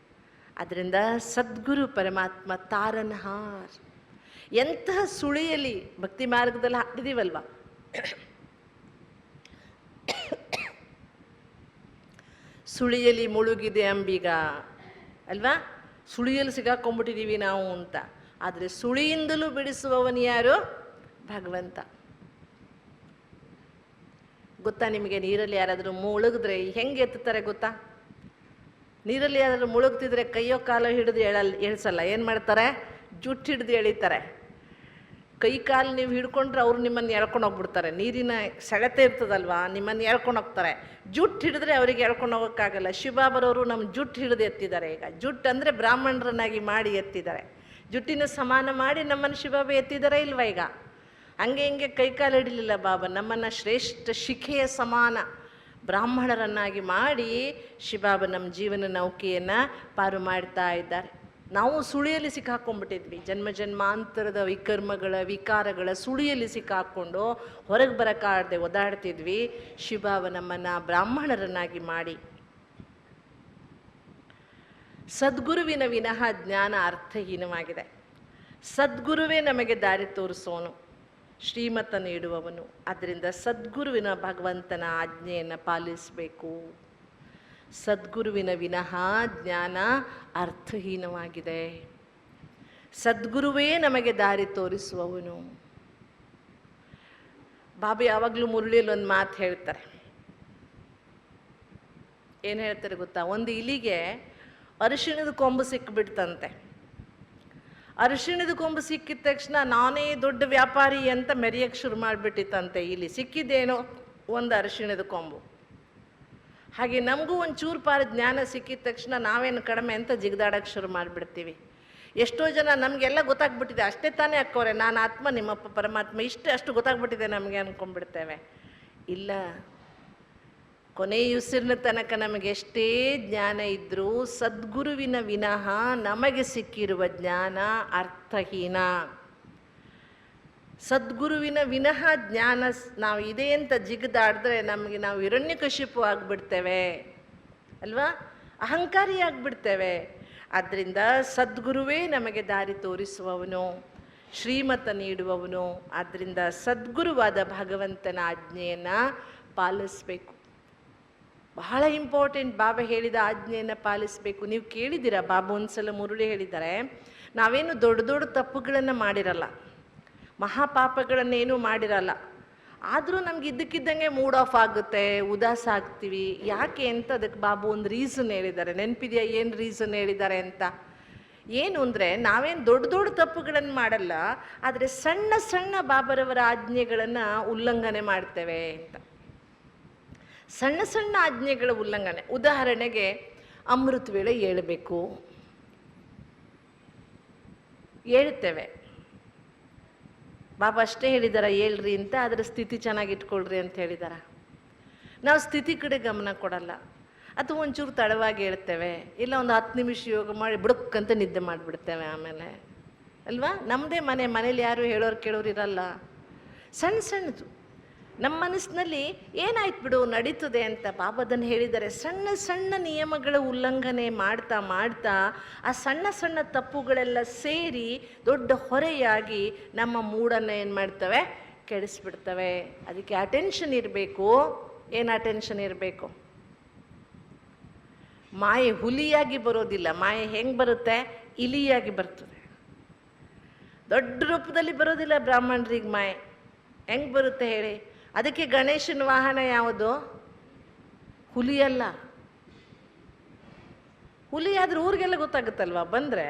ಅದರಿಂದ ಸದ್ಗುರು ಪರಮಾತ್ಮ ತಾರನ್ಹಾರ್. ಎಂತಹ ಸುಳಿಯಲ್ಲಿ ಭಕ್ತಿ ಮಾರ್ಗದಲ್ಲಿ ಹಾಕಿದೀವಲ್ವ, ಸುಳಿಯಲ್ಲಿ ಮುಳುಗಿದೆ ಅಂಬಿಗ ಅಲ್ವಾ? ಸುಳಿಯಲ್ಲಿ ಸಿಗಾಕೊಂಡ್ಬಿಟ್ಟಿದ್ದೀವಿ ನಾವು ಅಂತ. ಆದರೆ ಸುಳಿಯಿಂದಲೂ ಬಿಡಿಸುವವನು ಯಾರು? ಭಗವಂತ. ಗೊತ್ತಾ ನಿಮಗೆ? ನೀರಲ್ಲಿ ಯಾರಾದರೂ ಮುಳುಗಿದ್ರೆ ಹೆಂಗೆ ಎತ್ತುತ್ತಾರೆ ಗೊತ್ತಾ? ನೀರಲ್ಲಿ ಯಾರಾದರೂ ಮುಳುಗ್ತಿದ್ರೆ ಕೈಯೋ ಕಾಲೋ ಹಿಡಿದು ಎಳ್ಸಲ್ಲ. ಏನು ಮಾಡ್ತಾರೆ? ಜುಟ್ಟು ಹಿಡಿದು ಎಳಿತಾರೆ. ಕೈ ಕಾಲು ನೀವು ಹಿಡ್ಕೊಂಡ್ರೆ ಅವ್ರು ನಿಮ್ಮನ್ನು ಎಳ್ಕೊಂಡು ಹೋಗ್ಬಿಡ್ತಾರೆ. ನೀರಿನ ಸೆಳೆತ ಇರ್ತದಲ್ವಾ, ನಿಮ್ಮನ್ನು ಎಳ್ಕೊಂಡು ಹೋಗ್ತಾರೆ. ಜುಟ್ಟು ಹಿಡಿದ್ರೆ ಅವರಿಗೆ ಎಳ್ಕೊಂಡು ಹೋಗೋಕ್ಕಾಗಲ್ಲ. ಶಿವಬಾಬರವರು ನಮ್ಮ ಜುಟ್ಟು ಹಿಡಿದು ಎತ್ತಿದ್ದಾರೆ. ಈಗ ಜುಟ್ಟು ಅಂದರೆ ಬ್ರಾಹ್ಮಣರನ್ನಾಗಿ ಮಾಡಿ ಎತ್ತಿದ್ದಾರೆ. ಜುಟ್ಟಿನ ಸಮಾನ ಮಾಡಿ ನಮ್ಮನ್ನು ಶಿವಬಾಬಾ ಎತ್ತಿದ್ದಾರೆ ಇಲ್ವಾ? ಈಗ ಹಂಗೆ ಹಿಂಗೆ ಕೈಕಾಲು ಹಿಡಿಲಿಲ್ಲ ಬಾಬಾ, ನಮ್ಮನ್ನು ಶ್ರೇಷ್ಠ ಶಿಖೆಯ ಸಮಾನ ಬ್ರಾಹ್ಮಣರನ್ನಾಗಿ ಮಾಡಿ ಶಿವಬಾಬಾ ನಮ್ಮ ಜೀವನ ನೌಕೆಯನ್ನು ಪಾರು ಮಾಡ್ತಾ ಇದ್ದಾರೆ. ನಾವು ಸುಳಿಯಲ್ಲಿ ಸಿಕ್ಕಾಕೊಂಡ್ಬಿಟ್ಟಿದ್ವಿ. ಜನ್ಮ ಜನ್ಮಾಂತರದ ವಿಕರ್ಮಗಳ ವಿಕಾರಗಳ ಸುಳಿಯಲ್ಲಿ ಸಿಕ್ಕಾಕೊಂಡು ಹೊರಗೆ ಬರೋಕ್ಕಾಗದೆ ಒದಾಡ್ತಿದ್ವಿ. ಶಿವಬಾಬಾ ನಮ್ಮನ್ನು ಬ್ರಾಹ್ಮಣರನ್ನಾಗಿ ಮಾಡಿ ಸದ್ಗುರುವಿನ ವಿನಃ ಜ್ಞಾನ ಅರ್ಥಹೀನವಾಗಿದೆ. ಸದ್ಗುರುವೇ ನಮಗೆ ದಾರಿ ತೋರಿಸೋನು, ಶ್ರೀಮತ ನೀಡುವವನು. ಆದ್ದರಿಂದ ಸದ್ಗುರುವಿನ ಭಗವಂತನ ಆಜ್ಞೆಯನ್ನು ಪಾಲಿಸಬೇಕು. ಸದ್ಗುರುವಿನ ವಿನಃ ಜ್ಞಾನ ಅರ್ಥಹೀನವಾಗಿದೆ. ಸದ್ಗುರುವೇ ನಮಗೆ ದಾರಿ ತೋರಿಸುವವನು. ಬಾಬಾ ಯಾವಾಗಲೂ ಮುರಳಿಯಲ್ಲಿ ಒಂದು ಮಾತು ಹೇಳ್ತಾರೆ. ಏನು ಹೇಳ್ತಾರೆ ಗೊತ್ತಾ? ಒಂದು ಇಲಿಗೆ ಅರಿಶಿಣದ ಕೊಂಬು ಸಿಕ್ಕಿಬಿಡ್ತಂತೆ. ಅರಿಶಿಣದ ಕೊಂಬು ಸಿಕ್ಕಿದ ತಕ್ಷಣ ನಾನೇ ದೊಡ್ಡ ವ್ಯಾಪಾರಿ ಅಂತ ಮೆರೆಯಕ್ಕೆ ಶುರು ಮಾಡಿಬಿಟ್ಟಿತ್ತಂತೆ ಇಲಿ. ಸಿಕ್ಕಿದ್ದೇನೋ ಒಂದು ಅರಿಶಿಣದ ಕೊಂಬು. ಹಾಗೆ ನಮಗೂ ಒಂದು ಚೂರು ಪಾರ ಜ್ಞಾನ ಸಿಕ್ಕಿದ ತಕ್ಷಣ ನಾವೇನು ಕಡಿಮೆ ಅಂತ ಜಿಗಿದಾಡಕ್ಕೆ ಶುರು ಮಾಡಿಬಿಡ್ತೀವಿ. ಎಷ್ಟೋ ಜನ ನಮಗೆಲ್ಲ ಗೊತ್ತಾಗ್ಬಿಟ್ಟಿದೆ, ಅಷ್ಟೇ ತಾನೇ ಅಕ್ಕವ್ರೆ, ನಾನು ಆತ್ಮ ನಿಮ್ಮಪ್ಪ ಪರಮಾತ್ಮ, ಅಷ್ಟು ಗೊತ್ತಾಗ್ಬಿಟ್ಟಿದೆ ನಮಗೆ ಅಂದ್ಕೊಂಡ್ಬಿಡ್ತೇವೆ. ಇಲ್ಲ, ಕೊನೆಯುಸಿರಿನ ತನಕ ನಮಗೆ ಎಷ್ಟೇ ಜ್ಞಾನ ಇದ್ದರೂ ಸದ್ಗುರುವಿನ ವಿನಃ ನಮಗೆ ಸಿಕ್ಕಿರುವ ಜ್ಞಾನ ಅರ್ಥಹೀನ. ಸದ್ಗುರುವಿನ ವಿನಃ ಜ್ಞಾನ ನಾವು ಇದೆ ಅಂತ ಜಿಗಿದಾಡಿದ್ರೆ ನಾವು ಹಿರಣ್ಯಕಶಿಪು ಆಗಿಬಿಡ್ತೇವೆ ಅಲ್ವಾ, ಅಹಂಕಾರಿ ಆಗಿಬಿಡ್ತೇವೆ. ಆದ್ದರಿಂದ ಸದ್ಗುರುವೇ ನಮಗೆ ದಾರಿ ತೋರಿಸುವವನು, ಶ್ರೀಮತ ನೀಡುವವನು. ಆದ್ದರಿಂದ ಸದ್ಗುರುವಾದ ಭಗವಂತನ ಆಜ್ಞೆಯನ್ನು ಪಾಲಿಸಬೇಕು. ಬಹಳ ಇಂಪಾರ್ಟೆಂಟ್. ಬಾಬಾ ಹೇಳಿದ ಆಜ್ಞೆಯನ್ನು ಪಾಲಿಸಬೇಕು. ನೀವು ಕೇಳಿದ್ದೀರಾ, ಬಾಬಾ ಒಂದ್ಸಲ ಮುರುಳಿ ಹೇಳಿದ್ದಾರೆ, ನಾವೇನು ದೊಡ್ಡ ದೊಡ್ಡ ತಪ್ಪುಗಳನ್ನು ಮಾಡಿರಲ್ಲ, ಮಹಾಪಾಪಗಳನ್ನೇನೂ ಮಾಡಿರಲ್ಲ. ಆದರೂ ನಮ್ಗೆ ಇದ್ದಕ್ಕಿದ್ದಂಗೆ ಮೂಡ್ ಆಫ್ ಆಗುತ್ತೆ, ಉದಾಸ ಆಗ್ತೀವಿ. ಯಾಕೆ ಅಂತ ಅದಕ್ಕೆ ಬಾಬು ಒಂದು ರೀಸನ್ ಹೇಳಿದ್ದಾರೆ. ನೆನಪಿದೆಯಾ ಏನು ರೀಸನ್ ಹೇಳಿದ್ದಾರೆ ಅಂತ? ಏನು ಅಂದರೆ, ನಾವೇನು ದೊಡ್ಡ ದೊಡ್ಡ ತಪ್ಪುಗಳನ್ನು ಮಾಡಲ್ಲ, ಆದರೆ ಸಣ್ಣ ಸಣ್ಣ ಬಾಬರವರ ಆಜ್ಞೆಗಳನ್ನು ಉಲ್ಲಂಘನೆ ಮಾಡ್ತೇವೆ ಅಂತ. ಸಣ್ಣ ಸಣ್ಣ ಆಜ್ಞೆಗಳ ಉಲ್ಲಂಘನೆ. ಉದಾಹರಣೆಗೆ ಅಮೃತ ವೇಳೆ ಏಳಬೇಕು, ಹೇಳ್ತೇವೆ. ಬಾಬಾ ಅಷ್ಟೇ ಹೇಳಿದಾರ ಹೇಳ್ರಿ ಅಂತ, ಅದರ ಸ್ಥಿತಿ ಚೆನ್ನಾಗಿಟ್ಕೊಳ್ರಿ ಅಂತ ಹೇಳಿದಾರ. ನಾವು ಸ್ಥಿತಿ ಕಡೆ ಗಮನ ಕೊಡಲ್ಲ, ಅಥವಾ ಒಂಚೂರು ತಡವಾಗಿ ಹೇಳ್ತೇವೆ, ಇಲ್ಲ ಒಂದು 10 ನಿಮಿಷ ಯೋಗ ಮಾಡಿ ಬುಡಕ್ಕಂತ ನಿದ್ದೆ ಮಾಡಿಬಿಡ್ತೇವೆ ಆಮೇಲೆ ಅಲ್ವಾ. ನಮ್ಮದೇ ಮನೇಲಿ ಯಾರು ಹೇಳೋರು ಕೇಳೋರು ಇರಲ್ಲ. ಸಣ್ಣ ಸಣ್ಣದು ನಮ್ಮ ಮನಸ್ಸಿನಲ್ಲಿ ಏನಾಯ್ತು ಬಿಡು ನಡೀತದೆ ಅಂತ ಬಾಬಾದನ್ನು ಹೇಳಿದ್ದಾರೆ. ಸಣ್ಣ ಸಣ್ಣ ನಿಯಮಗಳ ಉಲ್ಲಂಘನೆ ಮಾಡ್ತಾ ಮಾಡ್ತಾ ಆ ಸಣ್ಣ ಸಣ್ಣ ತಪ್ಪುಗಳೆಲ್ಲ ಸೇರಿ ದೊಡ್ಡ ಹೊರೆಯಾಗಿ ನಮ್ಮ ಮೂಡನ್ನು ಏನು ಮಾಡ್ತವೆ, ಕೆಡಿಸ್ಬಿಡ್ತವೆ. ಅದಕ್ಕೆ ಅಟೆನ್ಷನ್ ಇರಬೇಕು. ಏನು ಅಟೆನ್ಷನ್ ಇರಬೇಕು? ಮಾಯೆ ಹುಲಿಯಾಗಿ ಬರೋದಿಲ್ಲ. ಮಾಯೆ ಹೆಂಗೆ ಬರುತ್ತೆ? ಇಲಿಯಾಗಿ ಬರ್ತದೆ. ದೊಡ್ಡ ರೂಪದಲ್ಲಿ ಬರೋದಿಲ್ಲ ಬ್ರಾಹ್ಮಣರಿಗೆ ಮಾಯೆ. ಹೆಂಗೆ ಬರುತ್ತೆ ಹೇಳಿ? ಅದಕ್ಕೆ ಗಣೇಶನ ವಾಹನ ಯಾವುದು? ಹುಲಿಯಲ್ಲ. ಹುಲಿ ಆದ್ರೆ ಊರಿಗೆಲ್ಲ ಗೊತ್ತಾಗುತ್ತಲ್ವ. ಬಂದರೆ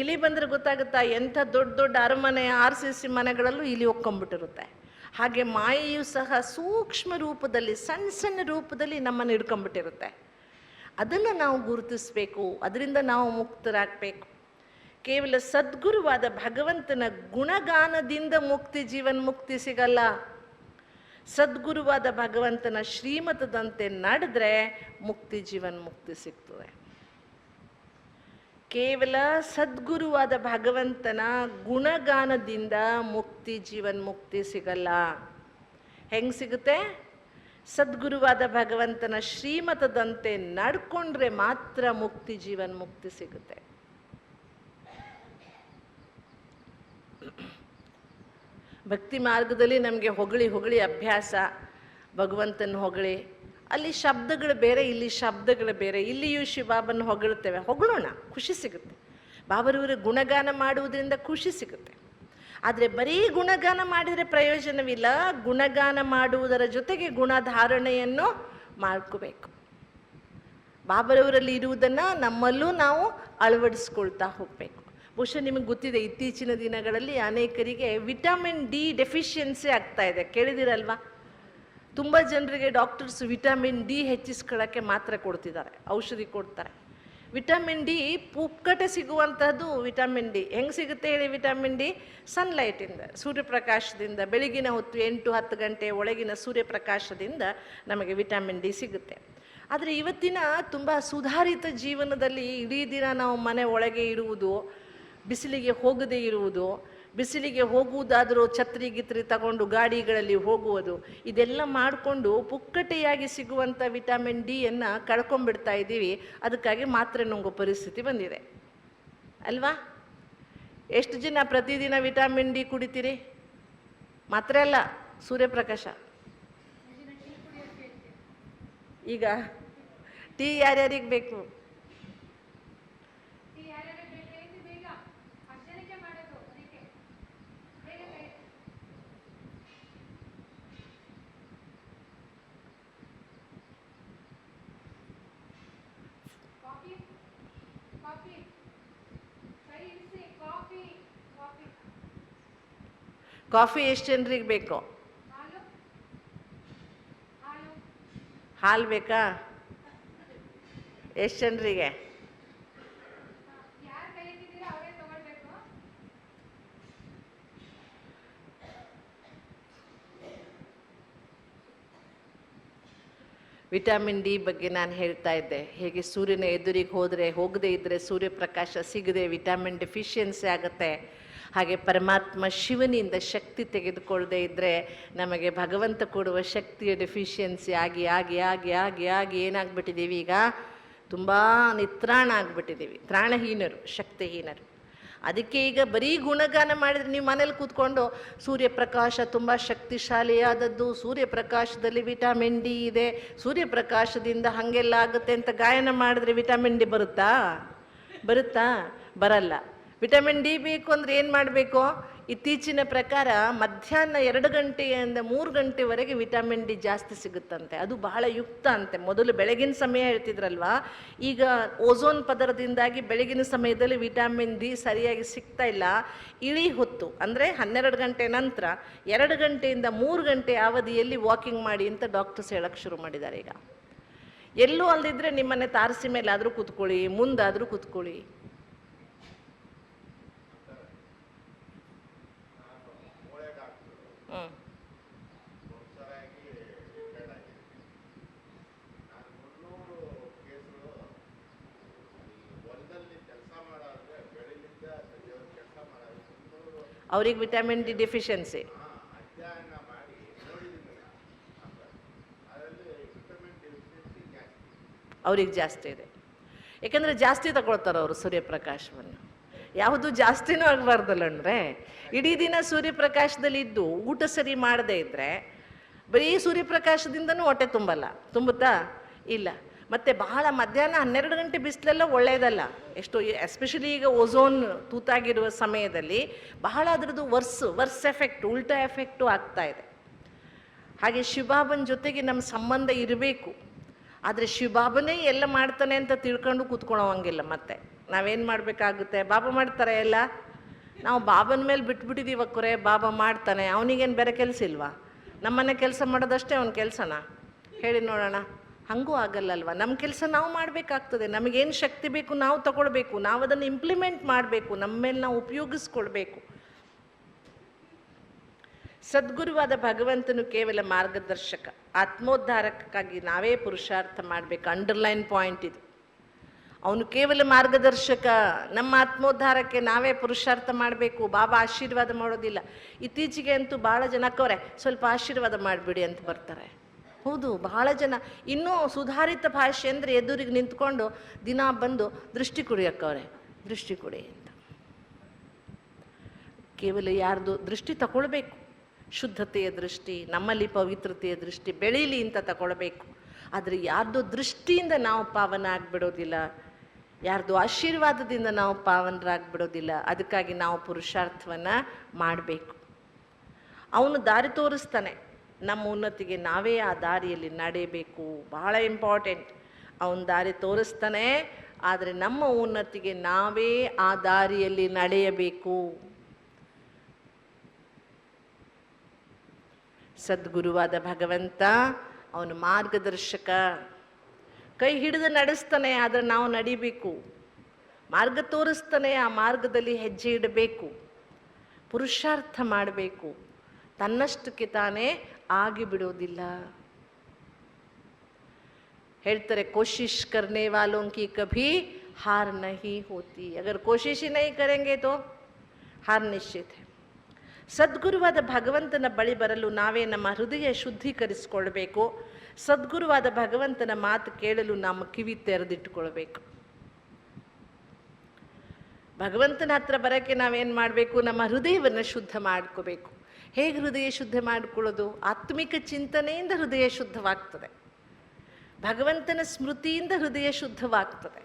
ಇಲಿ ಬಂದರೆ ಗೊತ್ತಾಗುತ್ತಾ? ಎಂಥ ದೊಡ್ಡ ದೊಡ್ಡ ಅರಮನೆ RCC ಮನೆಗಳಲ್ಲೂ ಇಲಿ ಒಕ್ಕೊಂಬಿಟ್ಟಿರುತ್ತೆ. ಹಾಗೆ ಮಾಯೆಯೂ ಸಹ ಸೂಕ್ಷ್ಮ ರೂಪದಲ್ಲಿ, ಸಣ್ಣ ಸಣ್ಣ ರೂಪದಲ್ಲಿ ನಮ್ಮನ್ನು ಹಿಡ್ಕೊಂಬಿಟ್ಟಿರುತ್ತೆ. ಅದನ್ನು ನಾವು ಗುರುತಿಸಬೇಕು. ಅದರಿಂದ ನಾವು ಮುಕ್ತರಾಗಬೇಕು. ಕೇವಲ ಸದ್ಗುರುವಾದ ಭಗವಂತನ ಗುಣಗಾನದಿಂದ ಮುಕ್ತಿ ಸಿಗಲ್ಲ. ಸದ್ಗುರುವಾದ ಭಗವಂತನ ಶ್ರೀಮತದಂತೆ ನಡೆದ್ರೆ ಮುಕ್ತಿ ಸಿಗ್ತದೆ. ಕೇವಲ ಸದ್ಗುರುವಾದ ಭಗವಂತನ ಗುಣಗಾನದಿಂದ ಮುಕ್ತಿ ಸಿಗಲ್ಲ. ಹೆಂಗೆ ಸಿಗುತ್ತೆ? ಸದ್ಗುರುವಾದ ಭಗವಂತನ ಶ್ರೀಮತದಂತೆ ನಡ್ಕೊಂಡ್ರೆ ಮಾತ್ರ ಮುಕ್ತಿ ಸಿಗುತ್ತೆ. ಭಕ್ತಿ ಮಾರ್ಗದಲ್ಲಿ ನಮಗೆ ಹೊಗಳಿ ಅಭ್ಯಾಸ, ಭಗವಂತನ ಹೊಗಳಿ. ಅಲ್ಲಿ ಶಬ್ದಗಳು ಬೇರೆ, ಇಲ್ಲಿ ಶಬ್ದಗಳು ಬೇರೆ. ಇಲ್ಲಿಯೂ ಶಿವಬಾಬನ ಹೊಗಳ್ತೇವೆ, ಹೊಗಳೋಣ, ಖುಷಿ ಸಿಗುತ್ತೆ. ಬಾಬರವರ ಗುಣಗಾನ ಮಾಡುವುದರಿಂದ ಖುಷಿ ಸಿಗುತ್ತೆ. ಆದರೆ ಬರೀ ಗುಣಗಾನ ಮಾಡಿದರೆ ಪ್ರಯೋಜನವಿಲ್ಲ. ಗುಣಗಾನ ಮಾಡುವುದರ ಜೊತೆಗೆ ಗುಣಧಾರಣೆಯನ್ನು ಮಾಡ್ಕೋಬೇಕು. ಬಾಬರವರಲ್ಲಿ ಇರುವುದನ್ನು ನಮ್ಮಲ್ಲೂ ನಾವು ಅಳವಡಿಸ್ಕೊಳ್ತಾ ಹೋಗಬೇಕು. ಬಹುಶಃ ನಿಮಗೆ ಗೊತ್ತಿದೆ, ಇತ್ತೀಚಿನ ದಿನಗಳಲ್ಲಿ ಅನೇಕರಿಗೆ ವಿಟಮಿನ್ ಡಿ ಡೆಫಿಷಿಯನ್ಸಿ ಆಗ್ತಾ ಇದೆ, ಕೇಳಿದಿರಲ್ವಾ? ತುಂಬ ಜನರಿಗೆ ಡಾಕ್ಟರ್ಸ್ ವಿಟಮಿನ್ ಡಿ ಹೆಚ್ಚಿಸ್ಕೊಳ್ಳೋಕ್ಕೆ ಮಾತ್ರೆ ಕೊಡ್ತಿದ್ದಾರೆ, ಔಷಧಿ ಕೊಡ್ತಾರೆ. ವಿಟಮಿನ್ ಡಿ ಪುಕ್ಕಟೆ ಸಿಗುವಂಥದ್ದು ವಿಟಮಿನ್ ಡಿ. ಹೆಂಗೆ ಸಿಗುತ್ತೆ ಹೇಳಿ ವಿಟಮಿನ್ ಡಿ? ಸನ್ಲೈಟಿಂದ, ಸೂರ್ಯಪ್ರಕಾಶದಿಂದ, ಬೆಳಗಿನ ಹೊತ್ತು 8-10 ಗಂಟೆ ಒಳಗಿನ ಸೂರ್ಯಪ್ರಕಾಶದಿಂದ ನಮಗೆ ವಿಟಮಿನ್ ಡಿ ಸಿಗುತ್ತೆ. ಆದರೆ ಇವತ್ತಿನ ತುಂಬ ಸುಧಾರಿತ ಜೀವನದಲ್ಲಿ ಇಡೀ ದಿನ ನಾವು ಮನೆ ಒಳಗೆ ಇರುವುದು, ಬಿಸಿಲಿಗೆ ಹೋಗದೇ ಇರುವುದು, ಬಿಸಿಲಿಗೆ ಹೋಗುವುದಾದರೂ ಛತ್ರಿ ಗಿತ್ರಿ ತಗೊಂಡು ಗಾಡಿಗಳಲ್ಲಿ ಹೋಗುವುದು, ಇದೆಲ್ಲ ಮಾಡಿಕೊಂಡು ಪುಕ್ಕಟೆಯಾಗಿ ಸಿಗುವಂಥ ವಿಟಮಿನ್ ಡಿಯನ್ನು ಕಳ್ಕೊಂಡ್ಬಿಡ್ತಾ ಇದ್ದೀವಿ. ಅದಕ್ಕಾಗಿ ಮಾತ್ರೆ ನುಂಗೋ ಪರಿಸ್ಥಿತಿ ಬಂದಿದೆ ಅಲ್ವಾ? ಎಷ್ಟು ಜನ ಪ್ರತಿದಿನ ವಿಟಮಿನ್ ಡಿ ಕುಡಿತೀರಿ? ಮಾತ್ರೆ ಅಲ್ಲ, ಸೂರ್ಯಪ್ರಕಾಶ. ಈಗ ಟೀ ಯಾರ್ಯಾರಿಗೆ ಬೇಕು? ಕಾಫಿ ಎಷ್ಟು ಜನರಿಗೆ ಬೇಕು? ಹಾಲು ಬೇಕಾ? ಎಷ್ಟು ಜನರಿಗೆ? ವಿಟಮಿನ್ ಡಿ ಬಗ್ಗೆ ನಾನು ಹೇಳ್ತಾ ಇದ್ದೆ, ಹೇಗೆ ಸೂರ್ಯನ ಎದುರಿಗೆ ಹೋಗದೇ ಇದ್ದರೆ ಸೂರ್ಯಪ್ರಕಾಶ ಸಿಗದೆ ವಿಟಮಿನ್ ಡೆಫಿಷಿಯನ್ಸಿ ಆಗುತ್ತೆ. ಹಾಗೆ ಪರಮಾತ್ಮ ಶಿವನಿಂದ ಶಕ್ತಿ ತೆಗೆದುಕೊಳ್ಳದೆ ಇದ್ದರೆ ನಮಗೆ ಭಗವಂತ ಕೊಡುವ ಶಕ್ತಿಯ ಡೆಫಿಷಿಯನ್ಸಿ ಆಗಿ ಆಗಿ ಆಗಿ ಆಗಿ ಆಗಿ ಏನಾಗ್ಬಿಟ್ಟಿದ್ದೀವಿ? ಈಗ ತುಂಬ ನಿತ್ರಾಣ ಆಗಿಬಿಟ್ಟಿದ್ದೀವಿ, ತ್ರಾಣಹೀನರು, ಶಕ್ತಿಹೀನರು. ಅದಕ್ಕೆ ಈಗ ಬರೀ ಗುಣಗಾನ ಮಾಡಿದರೆ, ನೀವು ಮನೇಲಿ ಕೂತ್ಕೊಂಡು ಸೂರ್ಯಪ್ರಕಾಶ ತುಂಬ ಶಕ್ತಿಶಾಲಿಯಾದದ್ದು, ಸೂರ್ಯಪ್ರಕಾಶದಲ್ಲಿ ವಿಟಮಿನ್ ಡಿ ಇದೆ, ಸೂರ್ಯಪ್ರಕಾಶದಿಂದ ಹಾಗೆಲ್ಲ ಆಗುತ್ತೆ ಅಂತ ಗಾಯನ ಮಾಡಿದ್ರೆ ವಿಟಮಿನ್ ಡಿ ಬರುತ್ತಾ? ಬರಲ್ಲ. ವಿಟಮಿನ್ ಡಿ ಬೇಕು ಅಂದರೆ ಏನು ಮಾಡಬೇಕು? ಇತ್ತೀಚಿನ ಪ್ರಕಾರ ಮಧ್ಯಾಹ್ನ 2 ಗಂಟೆಯಿಂದ 3 ಗಂಟೆವರೆಗೆ ವಿಟಮಿನ್ ಡಿ ಜಾಸ್ತಿ ಸಿಗುತ್ತಂತೆ. ಅದು ಬಹಳ ಯುಕ್ತ ಅಂತೆ. ಮೊದಲು ಬೆಳಗಿನ ಸಮಯ ಹೇಳ್ತಿದ್ರಲ್ವಾ, ಈಗ ಓಝೋನ್ ಪದರದಿಂದಾಗಿ ಬೆಳಗಿನ ಸಮಯದಲ್ಲಿ ವಿಟಮಿನ್ ಡಿ ಸರಿಯಾಗಿ ಸಿಗ್ತಾ ಇಲ್ಲ. ಇಳಿ ಹೊತ್ತು ಅಂದರೆ 12 ಗಂಟೆ ನಂತರ 2 ಗಂಟೆಯಿಂದ 3 ಗಂಟೆ ಅವಧಿಯಲ್ಲಿ ವಾಕಿಂಗ್ ಮಾಡಿ ಅಂತ ಡಾಕ್ಟರ್ಸ್ ಹೇಳಕ್ಕೆ ಶುರು ಮಾಡಿದ್ದಾರೆ. ಈಗ ಎಲ್ಲೂ ಅಲ್ಲದಿದ್ದರೆ ನಿಮ್ಮನೆ ತಾರಸಿ ಮೇಲಾದರೂ ಕೂತ್ಕೊಳ್ಳಿ, ಮುಂದಾದರೂ ಕೂತ್ಕೊಳ್ಳಿ. ಅವ್ರಿಗೆ ವಿಟಮಿನ್ ಡಿ ಡೆಫಿಷಿಯನ್ಸಿ. ಅವ್ರಿಗೆ ಜಾಸ್ತಿ ಇದೆ, ಯಾಕಂದರೆ ಜಾಸ್ತಿ ತಗೊಳ್ತಾರೆ ಅವರು ಸೂರ್ಯಪ್ರಕಾಶವನ್ನು. ಯಾವುದು ಜಾಸ್ತಿನೂ ಆಗಬಾರ್ದಲ್ಲ ಅಂದರೆ, ಇಡೀ ದಿನ ಸೂರ್ಯಪ್ರಕಾಶದಲ್ಲಿ ಇದ್ದು ಊಟ ಸರಿ ಮಾಡದೇ ಇದ್ದರೆ ಬರೀ ಸೂರ್ಯಪ್ರಕಾಶದಿಂದನೂ ಹೊಟ್ಟೆ ತುಂಬುತ್ತಾ? ಇಲ್ಲ. ಮತ್ತು ಬಹಳ ಮಧ್ಯಾಹ್ನ 12 ಗಂಟೆ ಬಿಸಿಲೆಲ್ಲ ಒಳ್ಳೆಯದಲ್ಲ. ಎಷ್ಟು ಎಸ್ಪೆಷಲಿ ಈಗ ಓಝೋನ್ ತೂತಾಗಿರುವ ಸಮಯದಲ್ಲಿ ಬಹಳ ಅದರದ್ದು ವರ್ಸ್ ಎಫೆಕ್ಟ್, ಉಲ್ಟಾ ಎಫೆಕ್ಟು ಆಗ್ತಾ ಇದೆ. ಹಾಗೆ ಶಿವಬಾಬನ ಜೊತೆಗೆ ನಮ್ಮ ಸಂಬಂಧ ಇರಬೇಕು. ಆದರೆ ಶಿವಬಾಬನೇ ಎಲ್ಲ ಮಾಡ್ತಾನೆ ಅಂತ ತಿಳ್ಕೊಂಡು ಕೂತ್ಕೊಳ್ಳೋವಂಗಿಲ್ಲ. ಮತ್ತೆ ನಾವೇನು ಮಾಡಬೇಕಾಗುತ್ತೆ? ಬಾಬಾ ಮಾಡ್ತಾರೆ ಎಲ್ಲ, ನಾವು ಬಾಬನ ಮೇಲೆ ಬಿಟ್ಬಿಟ್ಟಿದ್ದೀವಿ ಕೊರೆ, ಬಾಬಾ ಮಾಡ್ತಾನೆ, ಅವನಿಗೇನು ಬೇರೆ ಕೆಲಸ ಇಲ್ವಾ? ನಮ್ಮನೆ ಕೆಲಸ ಮಾಡೋದಷ್ಟೇ ಅವನ ಕೆಲಸನಾ? ಹೇಳಿ ನೋಡೋಣ. ಹಾಗೂ ಆಗಲ್ಲಲ್ವ. ನಮ್ಮ ಕೆಲಸ ನಾವು ಮಾಡಬೇಕಾಗ್ತದೆ. ನಮಗೇನು ಶಕ್ತಿ ಬೇಕು ನಾವು ತಗೊಳ್ಬೇಕು, ನಾವು ಅದನ್ನು ಇಂಪ್ಲಿಮೆಂಟ್ ಮಾಡಬೇಕು, ನಮ್ಮ ಮೇಲೆ ನಾವು ಉಪಯೋಗಿಸ್ಕೊಳ್ಬೇಕು. ಸದ್ಗುರುವಾದ ಭಗವಂತನು ಕೇವಲ ಮಾರ್ಗದರ್ಶಕ, ಆತ್ಮೋದ್ಧಾರಕ್ಕಾಗಿ ನಾವೇ ಪುರುಷಾರ್ಥ ಮಾಡಬೇಕು. ಅಂಡರ್ಲೈನ್ ಪಾಯಿಂಟ್ ಇದು. ಅವನು ಕೇವಲ ಮಾರ್ಗದರ್ಶಕ, ನಮ್ಮ ಆತ್ಮೋದ್ಧಾರಕ್ಕೆ ನಾವೇ ಪುರುಷಾರ್ಥ ಮಾಡಬೇಕು. ಬಾಬಾ ಆಶೀರ್ವಾದ ಮಾಡೋದಿಲ್ಲ. ಇತ್ತೀಚೆಗೆ ಅಂತೂ ಭಾಳ ಜನಕ್ಕವ್ರೆ, ಸ್ವಲ್ಪ ಆಶೀರ್ವಾದ ಮಾಡಿಬಿಡಿ ಅಂತ ಬರ್ತಾರೆ. ಹೌದು, ಬಹಳ ಜನ ಇನ್ನೂ ಸುಧಾರಿತ ಭಾಷೆ ಅಂದರೆ ಎದುರಿಗೆ ನಿಂತ್ಕೊಂಡು ದಿನ ಬಂದು ದೃಷ್ಟಿ ಕುಡಿಯೋಕ್ಕವ್ರೆ, ದೃಷ್ಟಿ ಕೊಡಿ ಅಂತ. ಕೇವಲ ಯಾರ್ದು ದೃಷ್ಟಿ ತಗೊಳ್ಬೇಕು, ಶುದ್ಧತೆಯ ದೃಷ್ಟಿ, ನಮ್ಮಲ್ಲಿ ಪವಿತ್ರತೆಯ ದೃಷ್ಟಿ ಬೆಳೀಲಿ ಅಂತ ತಗೊಳ್ಬೇಕು. ಆದರೆ ಯಾರ್ದು ದೃಷ್ಟಿಯಿಂದ ನಾವು ಪಾವನ ಆಗಿಬಿಡೋದಿಲ್ಲ, ಯಾರ್ದು ಆಶೀರ್ವಾದದಿಂದ ನಾವು ಪಾವನರಾಗ್ಬಿಡೋದಿಲ್ಲ. ಅದಕ್ಕಾಗಿ ನಾವು ಪುರುಷಾರ್ಥವನ್ನು ಮಾಡಬೇಕು. ಅವನು ದಾರಿ ತೋರಿಸ್ತಾನೆ, ನಮ್ಮ ಉನ್ನತಿಗೆ ನಾವೇ ಆ ದಾರಿಯಲ್ಲಿ ನಡೆಯಬೇಕು. ಬಹಳ ಇಂಪಾರ್ಟೆಂಟ್. ಅವನ ದಾರಿ ತೋರಿಸ್ತಾನೆ, ಆದರೆ ನಮ್ಮ ಉನ್ನತಿಗೆ ನಾವೇ ಆ ದಾರಿಯಲ್ಲಿ ನಡೆಯಬೇಕು. ಸದ್ಗುರುವಾದ ಭಗವಂತ ಅವನು ಮಾರ್ಗದರ್ಶಕ, ಕೈ ಹಿಡಿದು ನಡೆಸ್ತಾನೆ, ಆದರೆ ನಾವು ನಡಿಬೇಕು. ಮಾರ್ಗ ತೋರಿಸ್ತಾನೆ, ಆ ಮಾರ್ಗದಲ್ಲಿ ಹೆಜ್ಜೆ ಇಡಬೇಕು, ಪುರುಷಾರ್ಥ ಮಾಡಬೇಕು. ತನ್ನಷ್ಟಕ್ಕೆ ತಾನೇ ಆಗಿ ಬಿಡೋದಿಲ್ಲ. ಹೇಳ್ತಾರೆ, ಕೋಶಿಶ್ ಕರ್ನೆ ವಾಲೋಂ ಕಿ ಕಭಿ ಹಾರ್ ನಹಿ ಹೋತಿ, ಅಗರ್ ಕೋಶಿಶ್ ನಹಿ ಕರೆಂಗೆ ತೋ ಹಾರ್ ನಿಶ್ಚಿತ ಹೈ. ಸದ್ಗುರುವಾದ ಭಗವಂತನ ಬಳಿ ಬರಲು ನಾವೇ ನಮ್ಮ ಹೃದಯ ಶುದ್ಧೀಕರಿಸಿಕೊಳ್ಬೇಕು. ಸದ್ಗುರುವಾದ ಭಗವಂತನ ಮಾತು ಕೇಳಲು ನಮ್ಮ ಕಿವಿ ತೆರೆದಿಟ್ಟುಕೊಳ್ಬೇಕು. ಭಗವಂತನ ಹತ್ರ ಬರೋಕ್ಕೆ ನಾವೇನು ಮಾಡಬೇಕು? ನಮ್ಮ ಹೃದಯವನ್ನು ಶುದ್ಧ ಮಾಡ್ಕೋಬೇಕು. ಹೇಗೆ ಹೃದಯ ಶುದ್ಧ ಮಾಡಿಕೊಳ್ಳೋದು? ಆತ್ಮಿಕ ಚಿಂತನೆಯಿಂದ ಹೃದಯ ಶುದ್ಧವಾಗ್ತದೆ, ಭಗವಂತನ ಸ್ಮೃತಿಯಿಂದ ಹೃದಯ ಶುದ್ಧವಾಗ್ತದೆ.